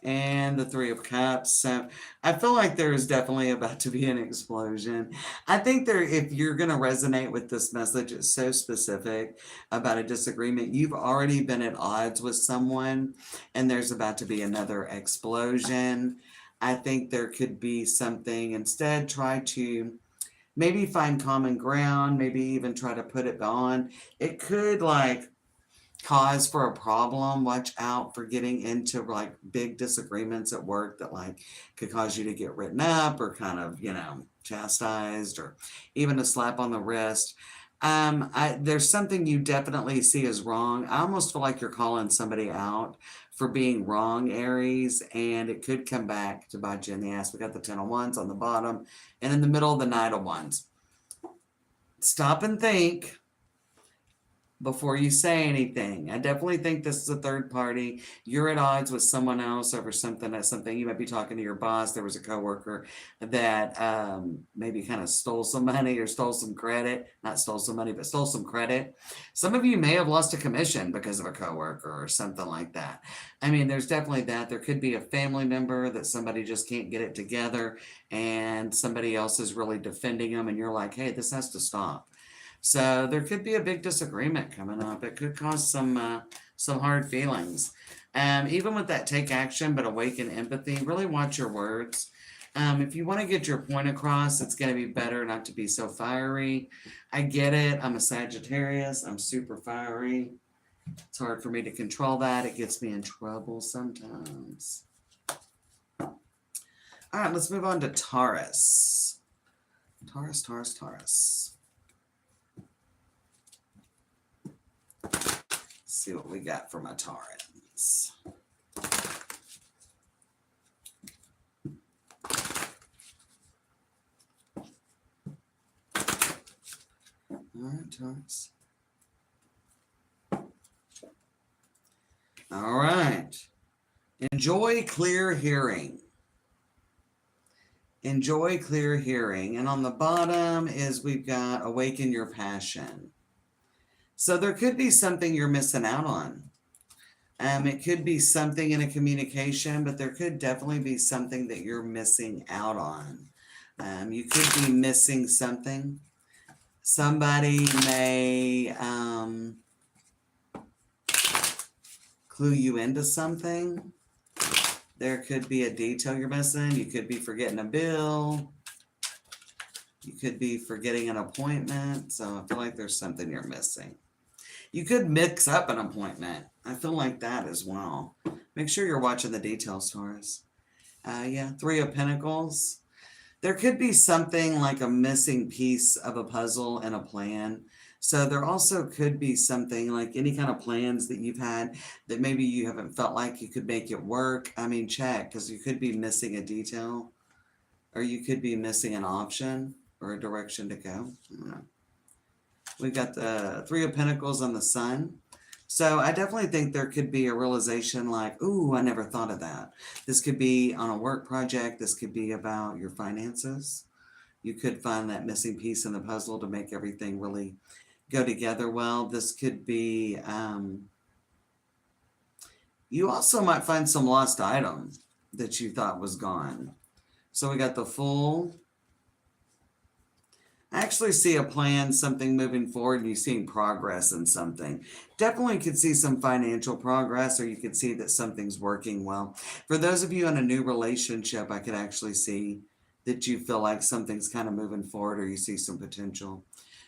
And the Three of Cups. So I feel like there is definitely about to be an explosion. I think if you're going to resonate with this message, it's so specific about a disagreement. You've already been at odds with someone, and there's about to be another explosion. I think there could be something. Instead, try to maybe find common ground, maybe even try to put it on. It could like cause for a problem. Watch out for getting into like big disagreements at work that like could cause you to get written up or kind of, chastised or even a slap on the wrist. There's something you definitely see as wrong. I almost feel like you're calling somebody out for being wrong, Aries, and it could come back to bite you in the ass. We got the Ten of Wands on the bottom, and in the middle, the Knight of Wands. Stop and think before you say anything. I definitely think this is a third party. You're at odds with someone else over something. You might be talking to your boss. There was a coworker that maybe kind of stole some money or stole some credit. Not stole some money, but stole some credit. Some of you may have lost a commission because of a coworker or something like that. I mean, there's definitely that. There could be a family member that somebody just can't get it together and somebody else is really defending them and you're like, hey, this has to stop. So there could be a big disagreement coming up. It could cause some hard feelings. Even with that Take Action, but awaken empathy, really watch your words. If you want to get your point across, it's going to be better not to be so fiery. I get it. I'm a Sagittarius. I'm super fiery. It's hard for me to control that. It gets me in trouble sometimes. All right, let's move on to Taurus. Taurus. See what we got for my Taurans. All right, Taurus. All right. Enjoy clear hearing. Enjoy clear hearing. And on the bottom is we've got awaken your passion. So there could be something you're missing out on. It could be something in a communication, but there could definitely be something that you're missing out on. You could be missing something. Somebody may clue you into something. There could be a detail you're missing. You could be forgetting a bill. You could be forgetting an appointment. So I feel like there's something you're missing. You could mix up an appointment. I feel like that as well. Make sure you're watching the details, Taurus. Yeah, Three of Pentacles. There could be something like a missing piece of a puzzle and a plan. So there also could be something like any kind of plans that you've had that maybe you haven't felt like you could make it work. I mean, check, because you could be missing a detail or you could be missing an option or a direction to go. I don't know. We've got the Three of Pentacles on the Sun. So I definitely think there could be a realization like, ooh, I never thought of that. This could be on a work project. This could be about your finances. You could find that missing piece in the puzzle to make everything really go together well. This could be, you also might find some lost item that you thought was gone. So we got the Fool. I actually see a plan, something moving forward, and you're seeing progress in something. Definitely could see some financial progress, or you could see that something's working well. For those of you in a new relationship, I could actually see that you feel like something's kind of moving forward, or you see some potential.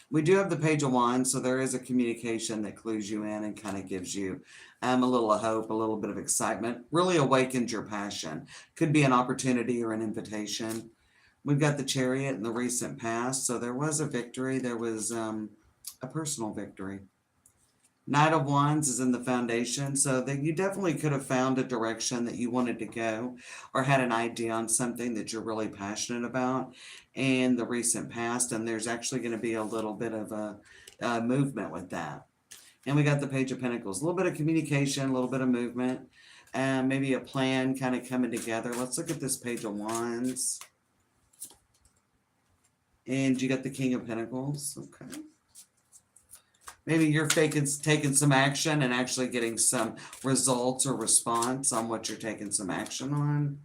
We do have the Page of Wands, so there is a communication that clues you in and kind of gives you a little of hope, a little bit of excitement, really awakens your passion. Could be an opportunity or an invitation. We've got the Chariot in the recent past, so there was a victory. There was a personal victory. Knight of Wands is in the foundation, so that you definitely could have found a direction that you wanted to go or had an idea on something that you're really passionate about in the recent past, and there's actually going to be a little bit of a movement with that. And we got the Page of Pentacles, a little bit of communication, a little bit of movement, and maybe a plan kind of coming together. Let's look at this Page of Wands. And you got the King of Pentacles. Okay. Maybe you're taking some action and actually getting some results or response on what you're taking some action on.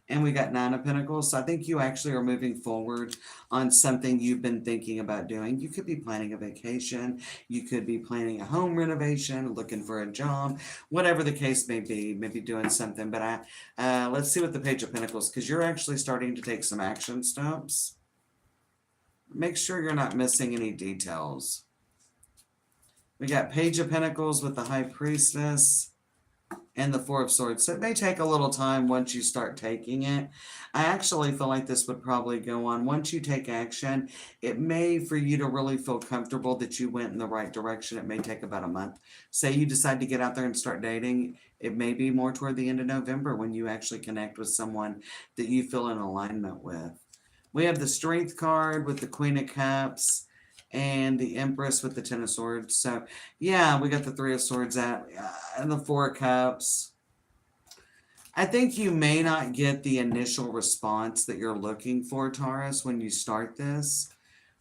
And we got Nine of Pentacles. So I think you actually are moving forward on something you've been thinking about doing. You could be planning a vacation. You could be planning a home renovation, looking for a job, whatever the case may be, maybe doing something. But let's see what the Page of Pentacles, because you're actually starting to take some action steps. Make sure you're not missing any details. We got Page of Pentacles with the High Priestess and the Four of Swords. So it may take a little time once you start taking it. I actually feel like this would probably go on. Once you take action, it may, for you to really feel comfortable that you went in the right direction, it may take about a month. Say you decide to get out there and start dating, it may be more toward the end of November when you actually connect with someone that you feel in alignment with. We have the Strength card with the Queen of Cups and the Empress with the Ten of Swords. So, yeah, we got the Three of Swords and the Four of Cups. I think you may not get the initial response that you're looking for, Taurus, when you start this.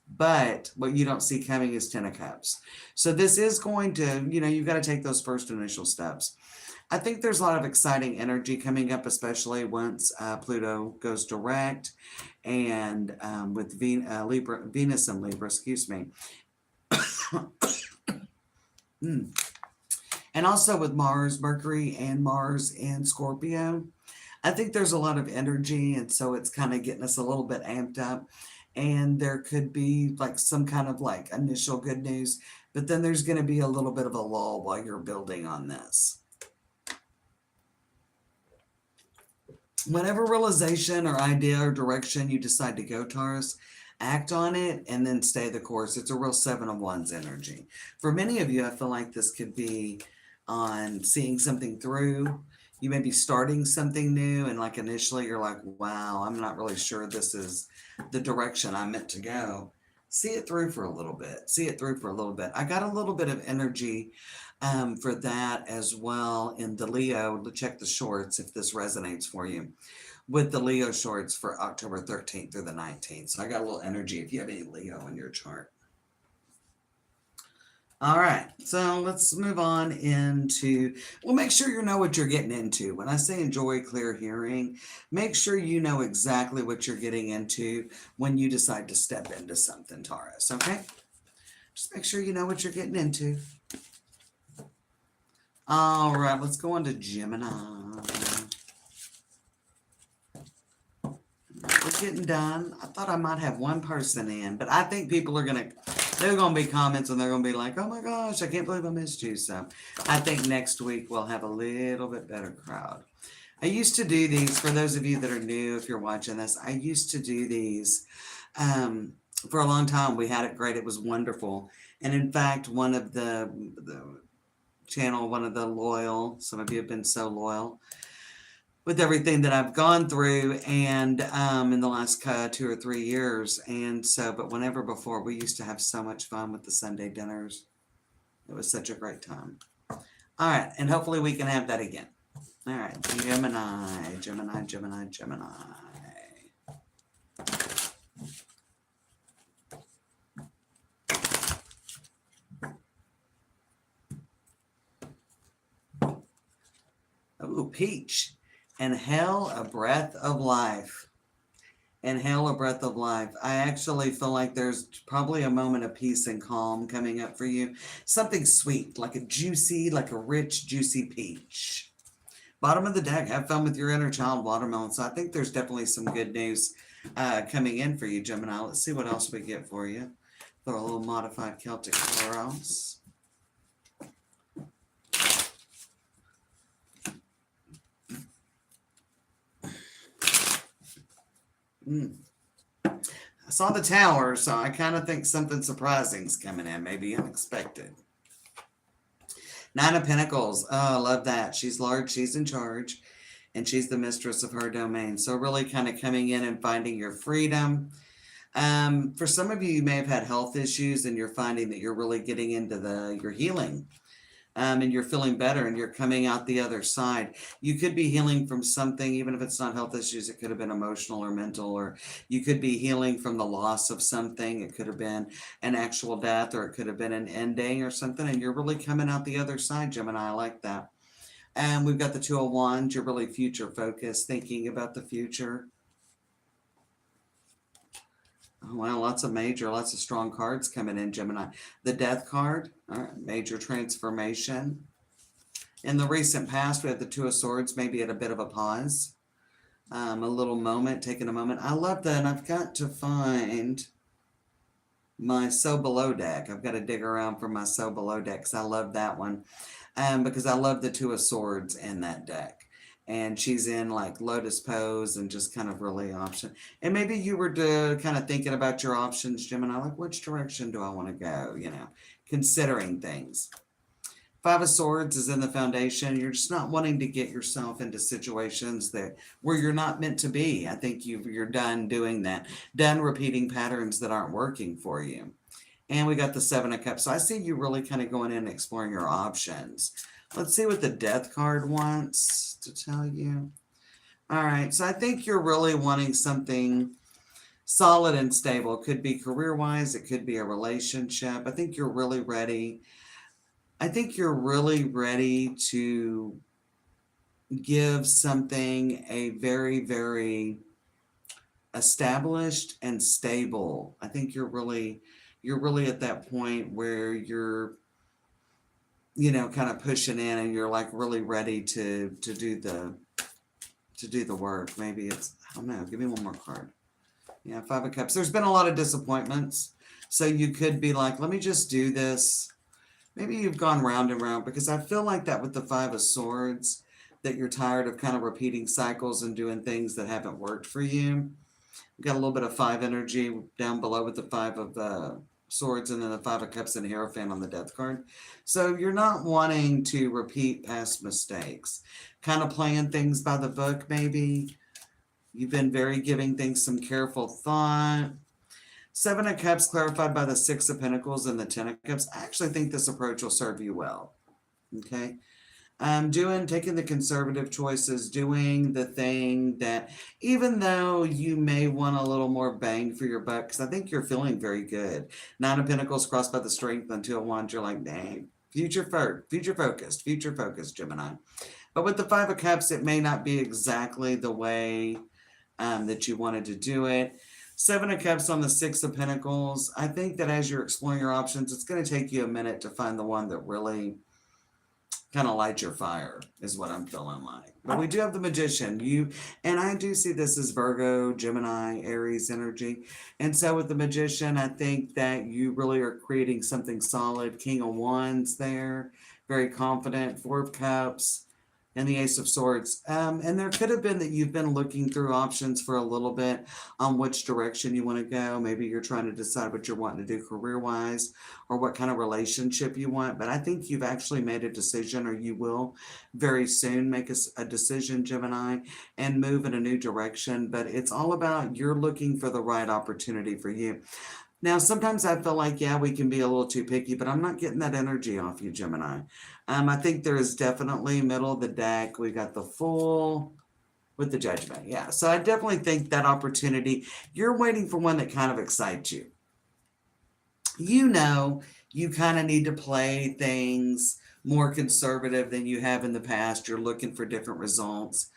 But what you don't see coming is Ten of Cups. So this is going to, you've got to take those first initial steps. I think there's a lot of exciting energy coming up, especially once Pluto goes direct and with Venus and Libra, excuse me. And also with Mars, Mercury, and Mars in Scorpio. I think there's a lot of energy, and so it's kind of getting us a little bit amped up. And there could be like some kind of like initial good news, but then there's going to be a little bit of a lull while you're building on this. Whatever realization or idea or direction you decide to go, Taurus, act on it and then stay the course. It's a real Seven of Wands energy. For many of you, I feel like this could be on seeing something through. You may be starting something new and like initially you're like, wow, I'm not really sure this is the direction I meant to go. See it through for a little bit. See it through for a little bit. I got a little bit of energy for that as well in the Leo. Check the shorts if this resonates for you with the Leo shorts for October 13th through the 19th. So I got a little energy if you have any Leo in your chart. All right, so let's move on into, well, make sure you know what you're getting into. When I say enjoy clear hearing, make sure you know exactly what you're getting into when you decide to step into something, Taurus, okay? Just make sure you know what you're getting into. All right, let's go on to Gemini. We're getting done. I thought I might have one person in, but I think people are going to There are going to be comments and they're going to be like, oh my gosh, I can't believe I missed you. So I think next week we'll have a little bit better crowd. I used to do these, for those of you that are new, if you're watching this, I used to do these for a long time. We had it great. It was wonderful. And in fact, one of the channel, one of the loyal, some of you have been so loyal with everything that I've gone through and in the last 2 or 3 years. And so, but whenever before, we used to have so much fun with the Sunday dinners. It was such a great time. All right. And hopefully we can have that again. All right. Gemini, Gemini, Gemini, Gemini. Ooh, peach. Inhale a breath of life. Inhale a breath of life. I actually feel like there's probably a moment of peace and calm coming up for you. Something sweet, like a juicy, like a rich, juicy peach. Bottom of the deck, have fun with your inner child watermelon. So I think there's definitely some good news coming in for you, Gemini. Let's see what else we get for you. Throw a little modified Celtic Taurus. I saw the tower, so I kind of think something surprising is coming in, maybe unexpected. Nine of Pentacles. Oh, I love that. She's large, she's in charge, and she's the mistress of her domain. So really kind of coming in and finding your freedom. For some of you, you may have had health issues, and you're finding that you're really getting into your healing. And you're feeling better and you're coming out the other side. You could be healing from something, even if it's not health issues, it could have been emotional or mental, or you could be healing from the loss of something. It could have been an actual death, or it could have been an ending or something, and you're really coming out the other side, Gemini. I like that. And we've got the Two of Wands. You're really future focused, thinking about the future. Oh, wow, lots of strong cards coming in, Gemini. The Death card, all right, major transformation. In the recent past, we had the Two of Swords, maybe at a bit of a pause. A little moment, taking a moment. I love that, and I've got to find my So Below deck. I've got to dig around for my So Below deck, because I love that one. Because I love the Two of Swords in that deck. And she's in like lotus pose and just kind of really option. And maybe you were kind of thinking about your options, Gemini, like which direction do I want to go, considering things. Five of Swords is in the foundation. You're just not wanting to get yourself into situations where you're not meant to be. I think you're done doing that, done repeating patterns that aren't working for you. And we got the Seven of Cups. So I see you really kind of going in and exploring your options. Let's see what the Death card wants to tell you. All right, so I think you're really wanting something solid and stable. It could be career-wise, it could be a relationship. I think you're really ready. I think you're really ready to give something a very, very established and stable. I think you're really at that point where you're kind of pushing in and you're like really ready to do the work. Maybe it's, I don't know, give me one more card. Yeah, Five of Cups. There's been a lot of disappointments. So you could be like, let me just do this. Maybe you've gone round and round, because I feel like that with the Five of Swords, that you're tired of kind of repeating cycles and doing things that haven't worked for you. We've got a little bit of five energy down below with the Five of Swords, and then the Five of Cups and Hierophant on the Death card. So you're not wanting to repeat past mistakes. Kind of playing things by the book, maybe. You've been giving things some careful thought. Seven of Cups clarified by the Six of Pentacles and the Ten of Cups. I actually think this approach will serve you well. Okay? Taking the conservative choices, doing the thing that, even though you may want a little more bang for your buck, because I think you're feeling very good. Nine of Pentacles crossed by the Strength and Two of Wands, you're like, dang, future focused, Gemini. But with the Five of Cups, it may not be exactly the way that you wanted to do it. Seven of Cups on the Six of Pentacles. I think that as you're exploring your options, it's going to take you a minute to find the one that really kind of light your fire is what I'm feeling like. But we do have the Magician. And I do see this as Virgo, Gemini, Aries energy. And so with the Magician, I think that you really are creating something solid. King of Wands there, very confident. Four of Cups and the Ace of Swords. And there could have been that you've been looking through options for a little bit on which direction you want to go. Maybe you're trying to decide what you're wanting to do career-wise or what kind of relationship you want. But I think you've actually made a decision, or you will very soon make a decision, Gemini, and move in a new direction. But it's all about you're looking for the right opportunity for you. Now, sometimes I feel like, yeah, we can be a little too picky, but I'm not getting that energy off you, Gemini. I think there is definitely middle of the deck. We got the Fool with the Judgment. Yeah, so I definitely think that opportunity, you're waiting for one that kind of excites you. You know, you kind of need to play things more conservative than you have in the past. You're looking for different results.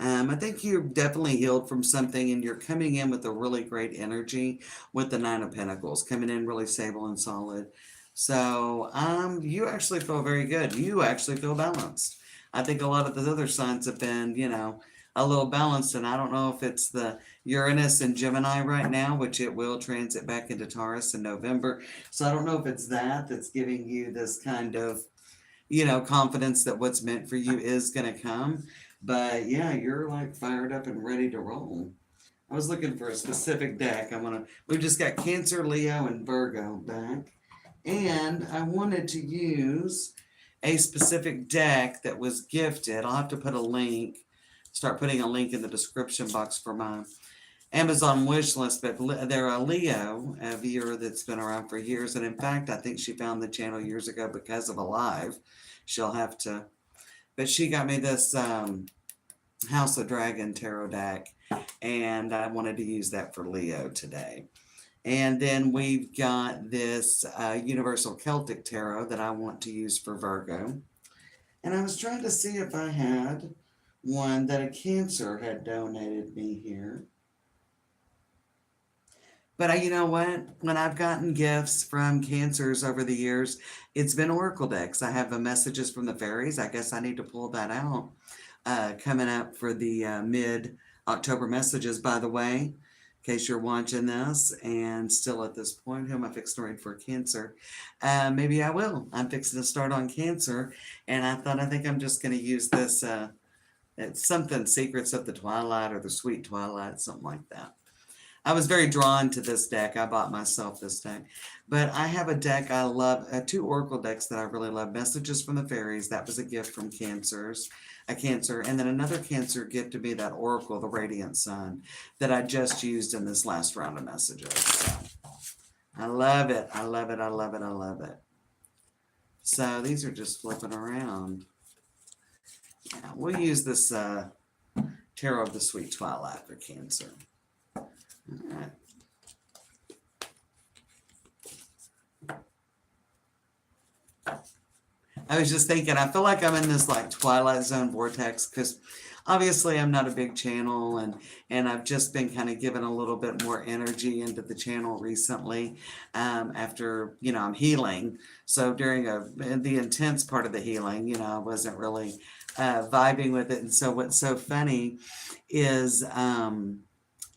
I think you're definitely healed from something, and you're coming in with a really great energy with the Nine of Pentacles, coming in really stable and solid. So you actually feel very good. You actually feel balanced. I think a lot of the other signs have been, a little balanced, and I don't know if it's the Uranus and Gemini right now, which it will transit back into Taurus in November. So I don't know if it's that's giving you this kind of, confidence that what's meant for you is going to come. But yeah, you're like fired up and ready to roll. I was looking for a specific deck. We've just got Cancer, Leo, and Virgo back. And I wanted to use a specific deck that was gifted. I'll have to put a link, start putting a link in the description box for my Amazon wish list. But they're a Leo, a viewer that's been around for years. And in fact, I think she found the channel years ago because of a live. She'll have to, but she got me this House of Dragon tarot deck, and I wanted to use that for Leo today. And then we've got this Universal Celtic Tarot that I want to use for Virgo. And I was trying to see if I had one that a Cancer had donated me here. But you know what? When I've gotten gifts from Cancers over the years, it's been Oracle decks. I have messages from the fairies. I guess I need to pull that out. Coming up for the mid-October messages, by the way, in case you're watching this and still at this point, who am I fixing to read for Cancer? Maybe I will. I'm fixing to start on Cancer, and I think I'm just going to use this, it's something, Secrets of the Twilight or the Sweet Twilight, something like that. I was very drawn to this deck. I bought myself this deck. But I have a deck I love, two Oracle decks that I really love. Messages from the Fairies. That was a gift from a Cancer. And then another Cancer gifted me that Oracle, the Radiant Sun, that I just used in this last round of messages. So I love it. I love it. I love it. I love it. So these are just flipping around. Yeah, we'll use this Tarot of the Sweet Twilight for Cancer. All right. I was just thinking, I feel like I'm in this like Twilight Zone vortex because obviously I'm not a big channel, and I've just been kind of giving a little bit more energy into the channel recently after, I'm healing. So during the intense part of the healing, I wasn't really vibing with it. And so what's so funny is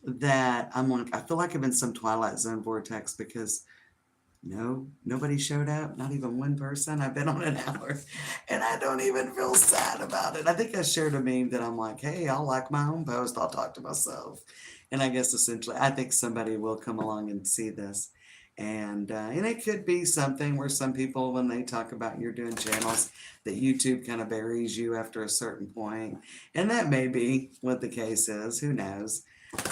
that I'm like, I feel like I'm in some Twilight Zone vortex because nobody showed up, not even one person. I've been on an hour and I don't even feel sad about it. I think I shared a meme that I'm like, hey, I'll like my own post, I'll talk to myself. And I guess essentially, I think somebody will come along and see this. And it could be something where some people, when they talk about you're doing channels, that YouTube kind of buries you after a certain point. And that may be what the case is, who knows.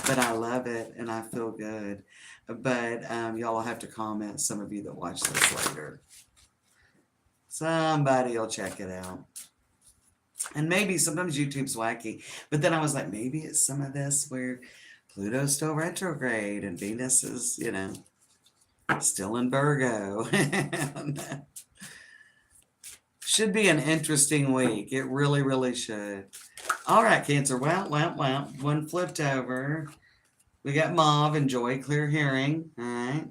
But I love it and I feel good. But y'all will have to comment, some of you that watch this later. Somebody will check it out. And maybe sometimes YouTube's wacky. But then I was like, maybe it's some of this where Pluto's still retrograde and Venus is, still in Virgo. Should be an interesting week. It really, really should. All right, Cancer. Well. One flipped over. We got Mauve, enjoy clear hearing. All right.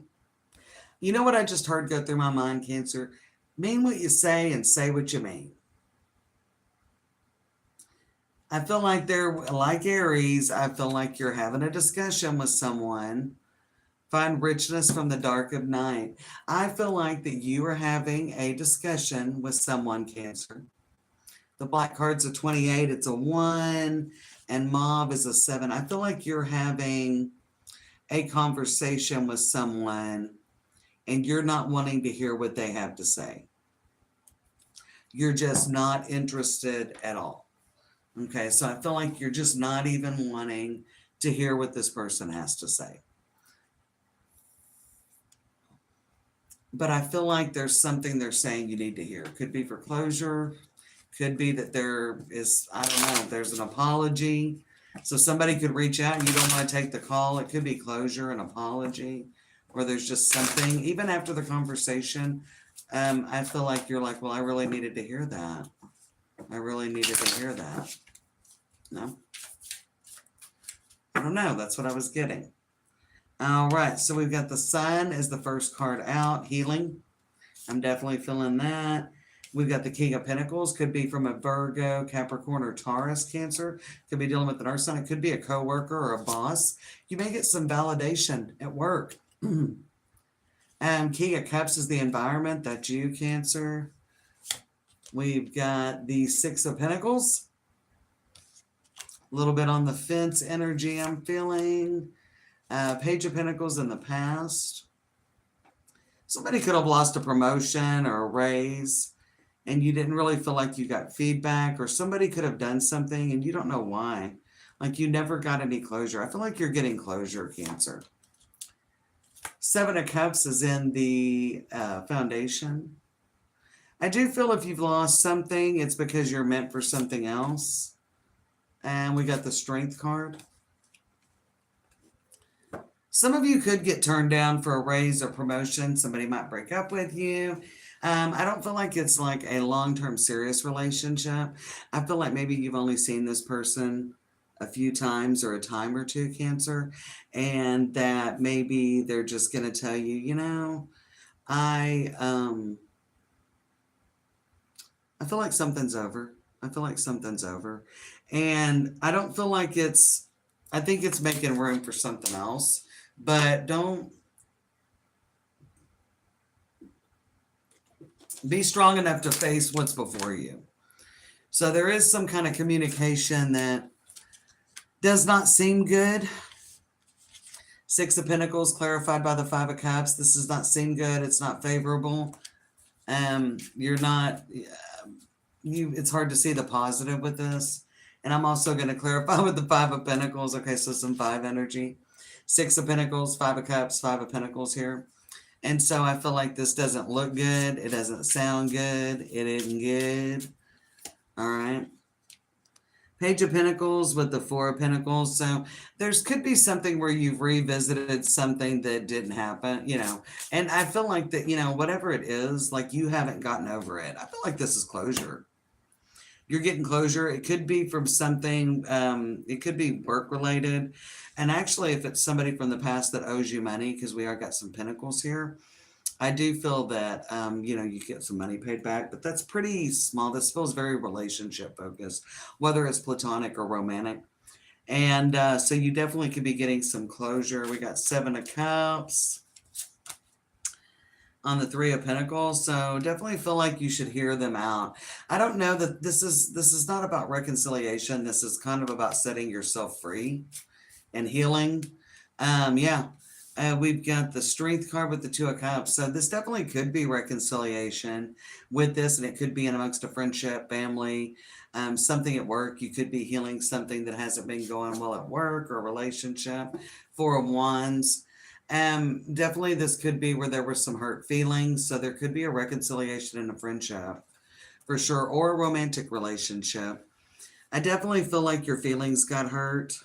You know what I just heard go through my mind, Cancer? Mean what you say and say what you mean. I feel like they're like Aries. I feel like you're having a discussion with someone. Find richness from the dark of night. I feel like that you are having a discussion with someone, Cancer. The black card's a 28, it's a 1, and mauve is a 7. I feel like you're having a conversation with someone and you're not wanting to hear what they have to say. You're just not interested at all. Okay, so I feel like you're just not even wanting to hear what this person has to say. But I feel like there's something they're saying you need to hear. Could be for closure, could be that there is, I don't know, there's an apology. So somebody could reach out and you don't want to take the call. It could be closure, an apology, or there's just something, even after the conversation. I feel like you're like, well, I really needed to hear that. I really needed to hear that. No? I don't know. That's what I was getting. All right. So we've got the Sun as the first card out, healing. I'm definitely feeling that. We've got the King of Pentacles. Could be from a Virgo, Capricorn, or Taurus Cancer. Could be dealing with an earth sign. It could be a coworker or a boss. You may get some validation at work. King of Cups is the environment. That's you, Cancer. We've got the Six of Pentacles. A little bit on the fence energy I'm feeling. Page of Pentacles in the past. Somebody could have lost a promotion or a raise and you didn't really feel like you got feedback, or somebody could have done something and you don't know why. Like you never got any closure. I feel like you're getting closure, Cancer. Seven of Cups is in the foundation. I do feel if you've lost something, it's because you're meant for something else. And we got the Strength card. Some of you could get turned down for a raise or promotion. Somebody might break up with you. I don't feel like it's like a long-term serious relationship. I feel like maybe you've only seen this person a few times or a time or two, Cancer, and that maybe they're just going to tell you, you know, I feel like something's over. I feel like something's over. And I don't feel like I think it's making room for something else, but don't be strong enough to face what's before you. So there is some kind of communication that does not seem good. Six of Pentacles clarified by the Five of Cups. This does not seem good. It's not favorable. You're not, it's hard to see the positive with this. And I'm also going to clarify with the Five of Pentacles. Okay, so some 5 energy. Six of Pentacles, Five of Cups, Five of Pentacles here. And so I feel like this doesn't look good. It doesn't sound good. It isn't good. All right. Page of Pentacles with the Four of Pentacles. So there's could be something where you've revisited something that didn't happen, you know. And I feel like that, you know, whatever it is, like you haven't gotten over it. I feel like this is closure. You're getting closure. It could be from something, it could be work related. And actually, if it's somebody from the past that owes you money, because we are got some pentacles here, I do feel that, you know, you get some money paid back, but that's pretty small. This feels very relationship focused, whether it's platonic or romantic. And so you definitely could be getting some closure. We got Seven of Cups on the Three of Pentacles. So definitely feel like you should hear them out. I don't know that this is not about reconciliation. This is kind of about setting yourself free and healing. Yeah. We've got the Strength card with the Two of Cups. So this definitely could be reconciliation with this, and it could be in amongst a friendship, family, something at work. You could be healing something that hasn't been going well at work or relationship. Four of Wands. Definitely this could be where there were some hurt feelings. So there could be a reconciliation in a friendship for sure, or a romantic relationship. I definitely feel like your feelings got hurt.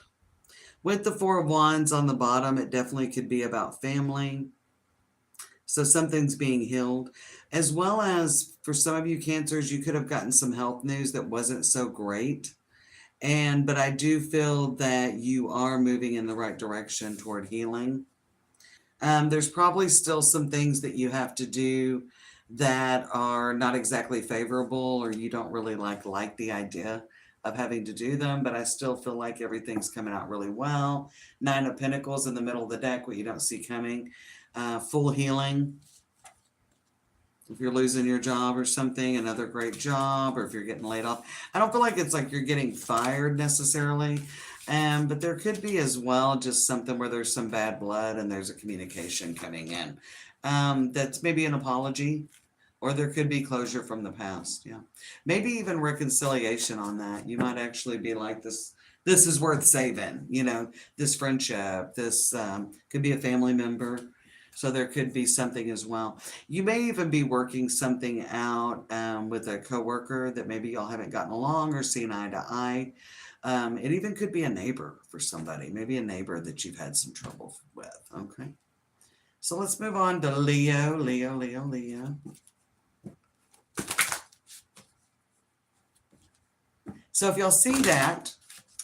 With the Four of Wands on the bottom, it definitely could be about family. So something's being healed. As well as for some of you Cancers, you could have gotten some health news that wasn't so great. But I do feel that you are moving in the right direction toward healing. There's probably still some things that you have to do that are not exactly favorable, or you don't really like the idea of having to do them, but I still feel like everything's coming out really well. Nine of Pentacles in the middle of the deck, what you don't see coming. Full healing. If you're losing your job or something, another great job, or if you're getting laid off. I don't feel like it's like you're getting fired necessarily, but there could be as well just something where there's some bad blood and there's a communication coming in. That's maybe an apology, or there could be closure from the past. Yeah, maybe even reconciliation on that. You might actually be like, this is worth saving. You know, this friendship, this could be a family member. So there could be something as well. You may even be working something out with a coworker that maybe y'all haven't gotten along or seen eye to eye. It even could be a neighbor for somebody, maybe a neighbor that you've had some trouble with. Okay. So let's move on to Leo, Leo, Leo, Leo. So if y'all see that,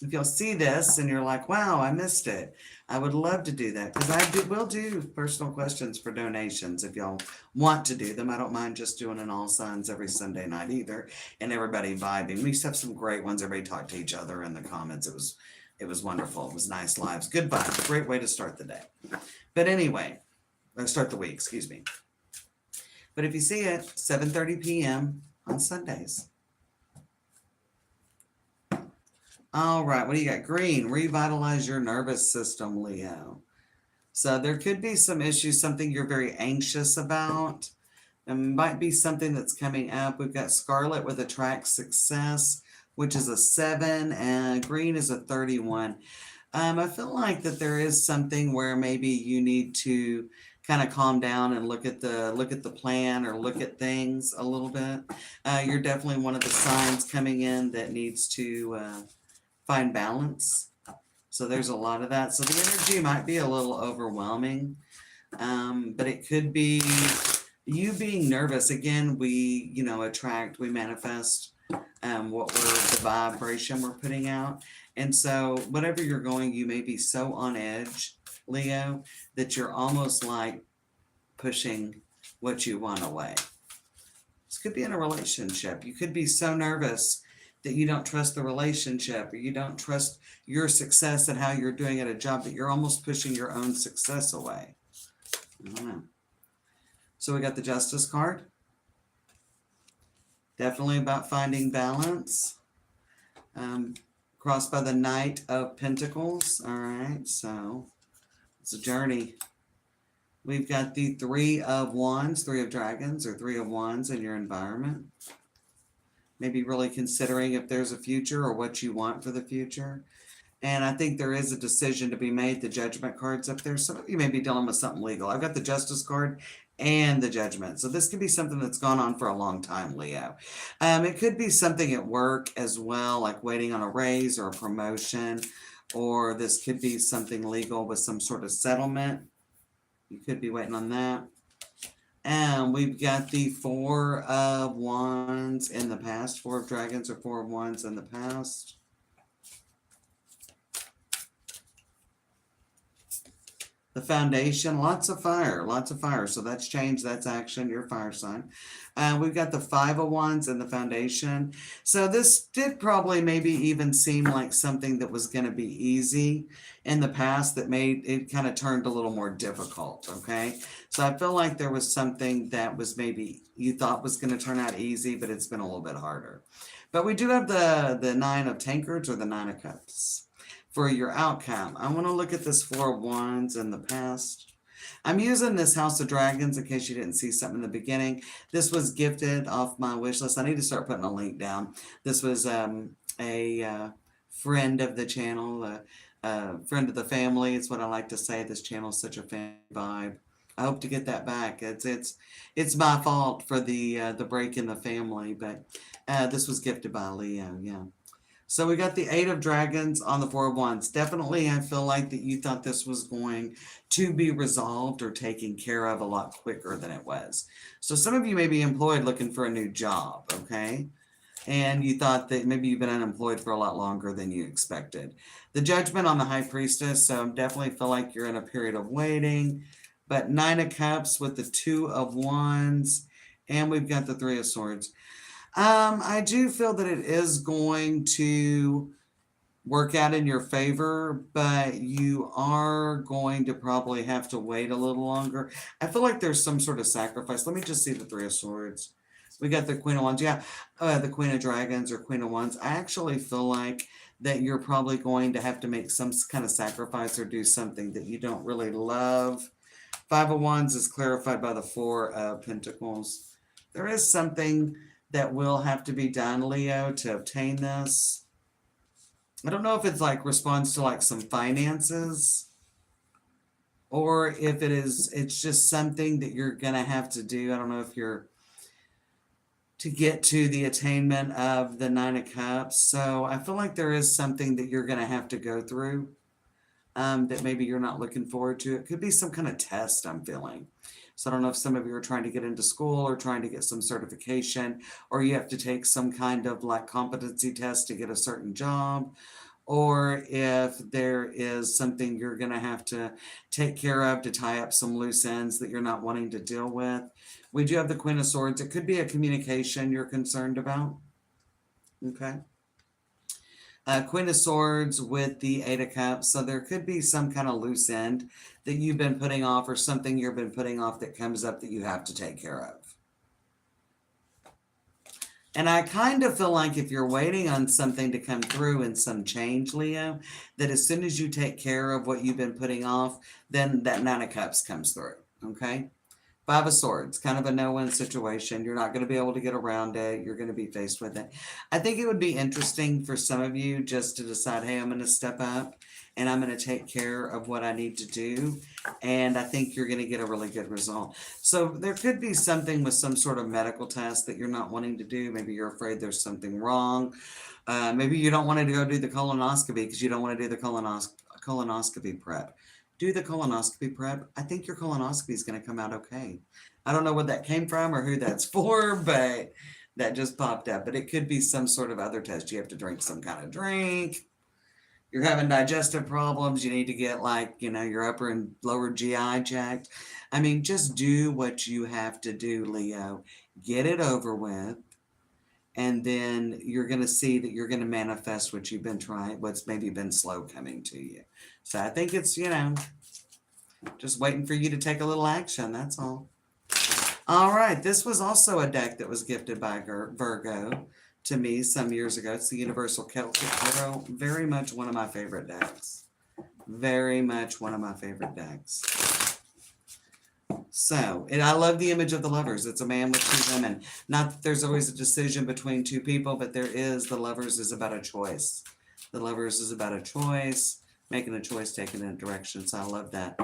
if y'all see this and you're like, wow, I missed it, I would love to do that, because will do personal questions for donations if y'all want to do them. I don't mind just doing an all signs every Sunday night either, and everybody vibing. We used to have some great ones. Everybody talked to each other in the comments. It was wonderful. It was nice lives. Good vibes. Great way to start the day. But anyway, or start the week, excuse me. But if you see it, 7:30 p.m. on Sundays. All right, what do you got? Green, revitalize your nervous system, Leo. So there could be some issues, something you're very anxious about. It might be something that's coming up. We've got Scarlet with attract success, which is a 7, and green is a 31. I feel like that there is something where maybe you need to kind of calm down and look at the plan, or look at things a little bit. You're definitely one of the signs coming in that needs to find balance. So there's a lot of that. So the energy might be a little overwhelming, but it could be you being nervous. Again, we, attract, we manifest the vibration we're putting out. And so whatever you're going, you may be so on edge, Leo, that you're almost like pushing what you want away. This could be in a relationship. You could be so nervous that you don't trust the relationship, or you don't trust your success and how you're doing at a job, that you're almost pushing your own success away. I don't know. So we got the Justice card. Definitely about finding balance. Crossed by the Knight of Pentacles. All right, so it's a journey. We've got the Three of Wands, Three of Dragons, or Three of Wands in your environment. Maybe really considering if there's a future or what you want for the future. And I think there is a decision to be made. The Judgment card's up there. Some of you may be dealing with something legal. I've got the Justice card and the Judgment. So this could be something that's gone on for a long time, Leo. It could be something at work as well, like waiting on a raise or a promotion. Or this could be something legal with some sort of settlement. You could be waiting on that. And we've got the Four of Wands in the past. Four of Dragons or Four of Wands in the past. The Foundation, lots of fire, lots of fire. So that's change, that's action, your fire sign. We've got the Five of Wands in the Foundation. So this did probably maybe even seem like something that was going to be easy in the past, that made it kind of turned a little more difficult, okay? So I feel like there was something that was maybe you thought was going to turn out easy, but it's been a little bit harder. But we do have the Nine of Tankards, or the Nine of Cups. For your outcome, I want to look at this Four of Wands in the past. I'm using this House of Dragons in case you didn't see something in the beginning. This was gifted off my wish list. I need to start putting a link down. This was a friend of the channel, a friend of the family. It's what I like to say. This channel is such a fan vibe. I hope to get that back. It's my fault for the break in the family, but this was gifted by Leo. Yeah. So we got the Eight of Dragons on the Four of Wands. Definitely, I feel like that you thought this was going to be resolved or taken care of a lot quicker than it was. So some of you may be employed looking for a new job, okay? And you thought that maybe you've been unemployed for a lot longer than you expected. The Judgment on the High Priestess, so definitely feel like you're in a period of waiting. But Nine of Cups with the Two of Wands, and we've got the Three of Swords. I do feel that it is going to work out in your favor, but you are going to probably have to wait a little longer. I feel like there's some sort of sacrifice. Let me just see the Three of Swords. We got the Queen of Wands. Yeah, the Queen of Dragons or Queen of Wands. I actually feel like that you're probably going to have to make some kind of sacrifice or do something that you don't really love. Five of Wands is clarified by the Four of Pentacles. There is something that will have to be done, Leo, to obtain this. I don't know if it's like responds to like some finances or if it's just something that you're gonna have to do. I don't know if you're to get to the attainment of the Nine of Cups. So I feel like there is something that you're gonna have to go through that maybe you're not looking forward to. It could be some kind of test I'm feeling. So I don't know if some of you are trying to get into school or trying to get some certification, or you have to take some kind of like competency test to get a certain job, or if there is something you're going to have to take care of to tie up some loose ends that you're not wanting to deal with. We do have the Queen of Swords. It could be a communication you're concerned about. Okay. Queen of Swords with the Eight of Cups. So there could be some kind of loose end that you've been putting off or something you've been putting off that comes up that you have to take care of. And I kind of feel like if you're waiting on something to come through and some change, Leo, that as soon as you take care of what you've been putting off, then that Nine of Cups comes through. Okay? Five of Swords, kind of a no-win situation. You're not going to be able to get around it. You're going to be faced with it. I think it would be interesting for some of you just to decide, hey, I'm going to step up and I'm going to take care of what I need to do. And I think you're going to get a really good result. So there could be something with some sort of medical test that you're not wanting to do. Maybe you're afraid there's something wrong. Maybe you don't want to go do the colonoscopy because you don't want to do the colonoscopy prep. Do the colonoscopy prep. I think your colonoscopy is going to come out okay. I don't know where that came from or who that's for, but that just popped up. But it could be some sort of other test. You have to drink some kind of drink. You're having digestive problems. You need to get like, your upper and lower GI checked. I mean, just do what you have to do, Leo. Get it over with. And then you're going to see that you're going to manifest what you've been trying, what's maybe been slow coming to you. So I think it's, just waiting for you to take a little action. That's all. All right. This was also a deck that was gifted by Virgo to me some years ago. It's the Universal Celtic Tarot. Very much one of my favorite decks. Very much one of my favorite decks. So, and I love the image of the lovers. It's a man with two women. Not that there's always a decision between two people, but there is. The lovers is about a choice. The lovers is about a choice, making a choice, taking a direction. So I love that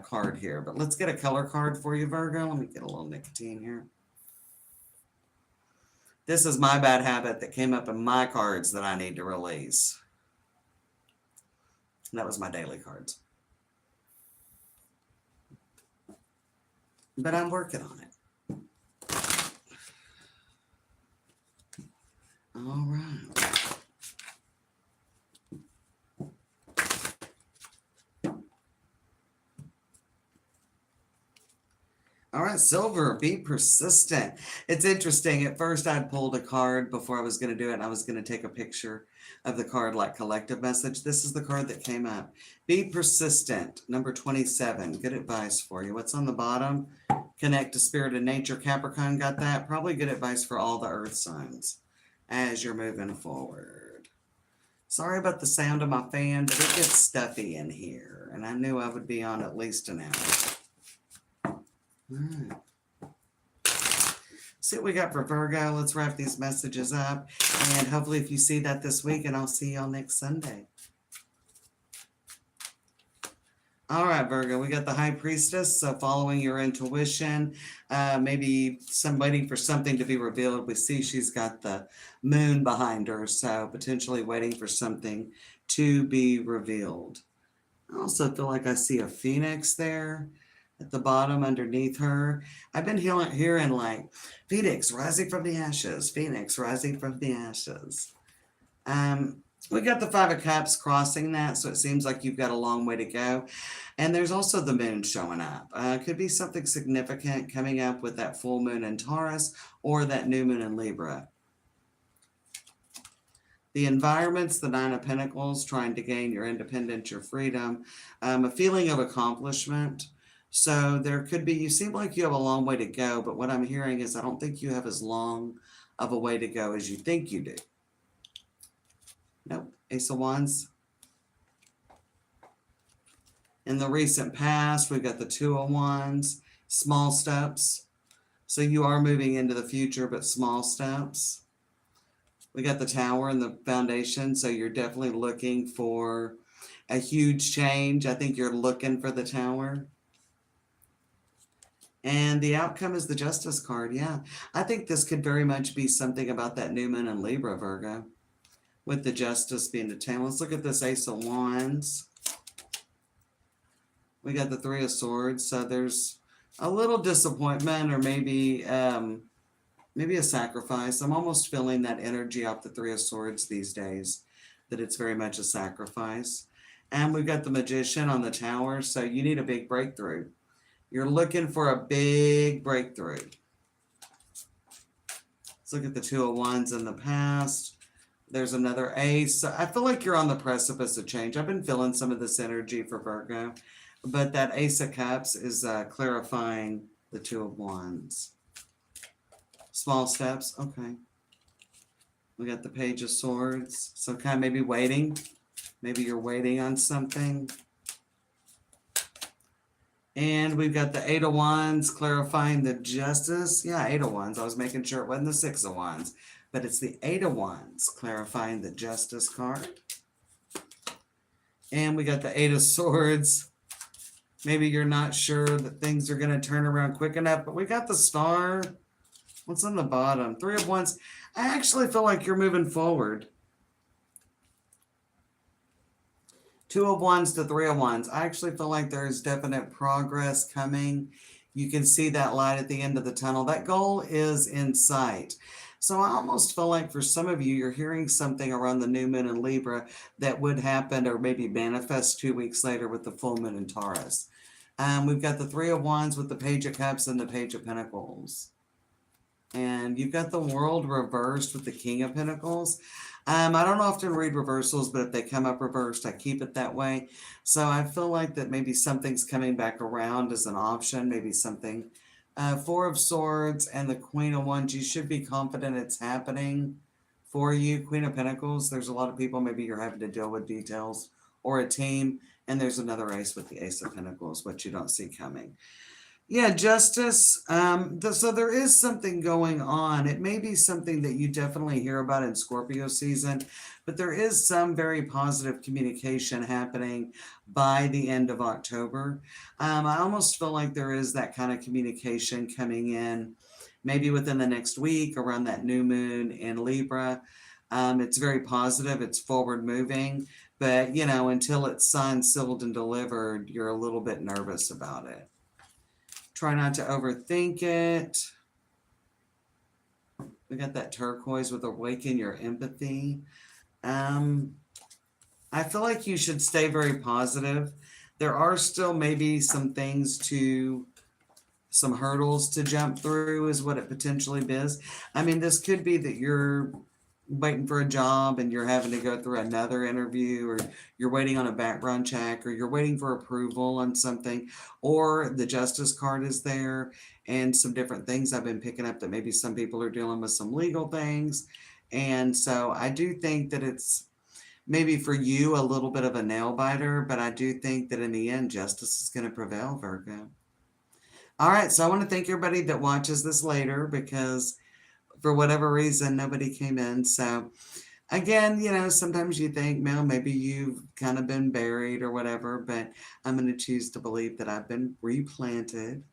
card here. But let's get a color card for you, Virgo. Let me get a little nicotine here. This is my bad habit that came up in my cards that I need to release. And that was my daily cards. But I'm working on it. All right. All right, Silver, be persistent. It's interesting. At first, I'd pulled a card before I was going to do it, and I was going to take a picture of the card like collective message. This is the card that came up. Be persistent, number 27. Good advice for you. What's on the bottom? Connect to spirit and nature. Capricorn got that. Probably good advice for all the earth signs as you're moving forward. Sorry about the sound of my fan, but it gets stuffy in here, and I knew I would be on at least an hour. All right. See what we got for Virgo. Let's wrap these messages up. And hopefully if you see that this week, and I'll see y'all next Sunday. All right, Virgo, we got the High Priestess. So following your intuition, maybe waiting for something to be revealed. We see she's got the moon behind her. So potentially waiting for something to be revealed. I also feel like I see a phoenix there at the bottom underneath her. I've been hearing like Phoenix rising from the ashes, Phoenix rising from the ashes. We got the Five of Cups crossing that, so it seems like you've got a long way to go. And there's also the moon showing up. Could be something significant coming up with that full moon in Taurus or that new moon in Libra. The environment's the Nine of Pentacles, trying to gain your independence, your freedom, a feeling of accomplishment. So there could be, you seem like you have a long way to go, but what I'm hearing is I don't think you have as long of a way to go as you think you do. Nope. Ace of Wands. In the recent past, we've got the Two of Wands, small steps. So you are moving into the future, but small steps. We got the Tower and the Foundation, so you're definitely looking for a huge change. I think you're looking for the Tower. And the outcome is the Justice card. Yeah, I think this could very much be something about that new moon in Libra, Virgo, with the Justice being the Tower. Let's look at this Ace of Wands. We got the Three of Swords, so there's a little disappointment or maybe a sacrifice. I'm almost feeling that energy off the Three of Swords these days, that it's very much a sacrifice. And we've got the Magician on the Tower, so you need a big breakthrough. You're looking for a big breakthrough. Let's look at the Two of Wands in the past. There's another Ace. I feel like you're on the precipice of change. I've been feeling some of this energy for Virgo, but that Ace of Cups is clarifying the Two of Wands. Small steps, okay. We got the Page of Swords, so kind of maybe waiting. Maybe you're waiting on something. And we've got the Eight of Wands clarifying the Justice. Yeah, Eight of Wands. I was making sure it wasn't the Six of Wands, but it's the Eight of Wands clarifying the Justice card. And we got the Eight of Swords. Maybe you're not sure that things are going to turn around quick enough, but we got the Star. What's on the bottom? Three of Wands. I actually feel like you're moving forward. Two of Wands to Three of Wands. I actually feel like there's definite progress coming. You can see that light at the end of the tunnel. That goal is in sight. So I almost feel like for some of you, you're hearing something around the new moon in Libra that would happen or maybe manifest 2 weeks later with the full moon in Taurus. We've got the Three of Wands with the Page of Cups and the Page of Pentacles. And you've got the World reversed with the King of Pentacles. I don't often read reversals, but if they come up reversed, I keep it that way. So I feel like that maybe something's coming back around as an option, maybe something. Four of Swords and the Queen of Wands, you should be confident it's happening for you. Queen of Pentacles, there's a lot of people, maybe you're having to deal with details or a team. And there's another Ace with the Ace of Pentacles, which you don't see coming. Yeah, Justice. So there is something going on. It may be something that you definitely hear about in Scorpio season, but there is some very positive communication happening by the end of October. I almost feel like there is that kind of communication coming in maybe within the next week around that new moon in Libra. It's very positive. It's forward moving, but until it's signed, sealed, and delivered, you're a little bit nervous about it. Try not to overthink it. We got that turquoise with awaken your empathy. I feel like you should stay very positive. There are still maybe some hurdles to jump through is what it potentially is. I mean, this could be that you're waiting for a job and you're having to go through another interview, or you're waiting on a background check, or you're waiting for approval on something, or the Justice card is there and some different things I've been picking up that maybe some people are dealing with some legal things. And so I do think that it's maybe for you a little bit of a nail biter, but I do think that in the end, justice is going to prevail, Virgo. All right, so I want to thank everybody that watches this later, because for whatever reason, nobody came in. So again, sometimes you think, well, maybe you've kind of been buried or whatever, but I'm going to choose to believe that I've been replanted,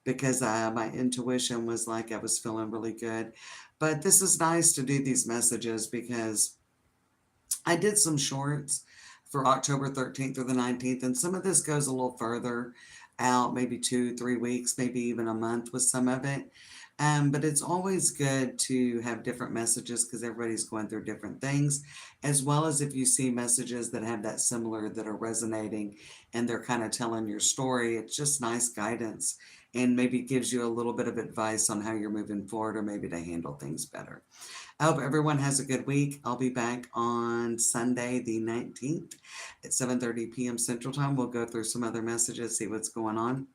because my intuition was like I was feeling really good. But this is nice to do these messages, because I did some shorts for October 13th through the 19th, and some of this goes a little further out, maybe 2-3 weeks, maybe even a month with some of it. But it's always good to have different messages, because everybody's going through different things, as well as if you see messages that have that similar, that are resonating and they're kind of telling your story. It's just nice guidance, and maybe gives you a little bit of advice on how you're moving forward, or maybe to handle things better. I hope everyone has a good week. I'll be back on Sunday, the 19th at 7:30 p.m. Central Time. We'll go through some other messages, see what's going on.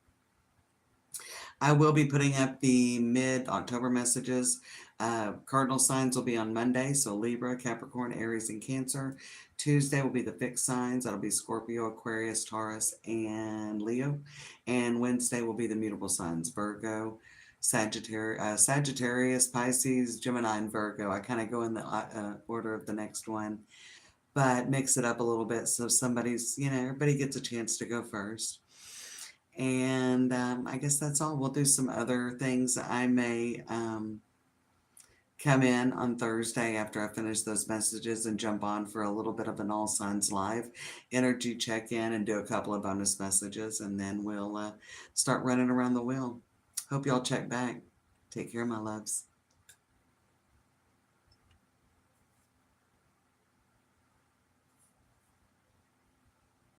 I will be putting up the mid-October messages. Cardinal signs will be on Monday, so Libra, Capricorn, Aries, and Cancer. Tuesday will be the fixed signs. That'll be Scorpio, Aquarius, Taurus, and Leo. And Wednesday will be the mutable signs, Virgo, Sagittarius, Pisces, Gemini, and Virgo. I kind of go in the order of the next one, but mix it up a little bit so everybody gets a chance to go first. And I guess that's all. We'll do some other things. I may come in on Thursday after I finish those messages and jump on for a little bit of an All Signs Live energy check in and do a couple of bonus messages. And then we'll start running around the wheel. Hope y'all check back. Take care, my loves.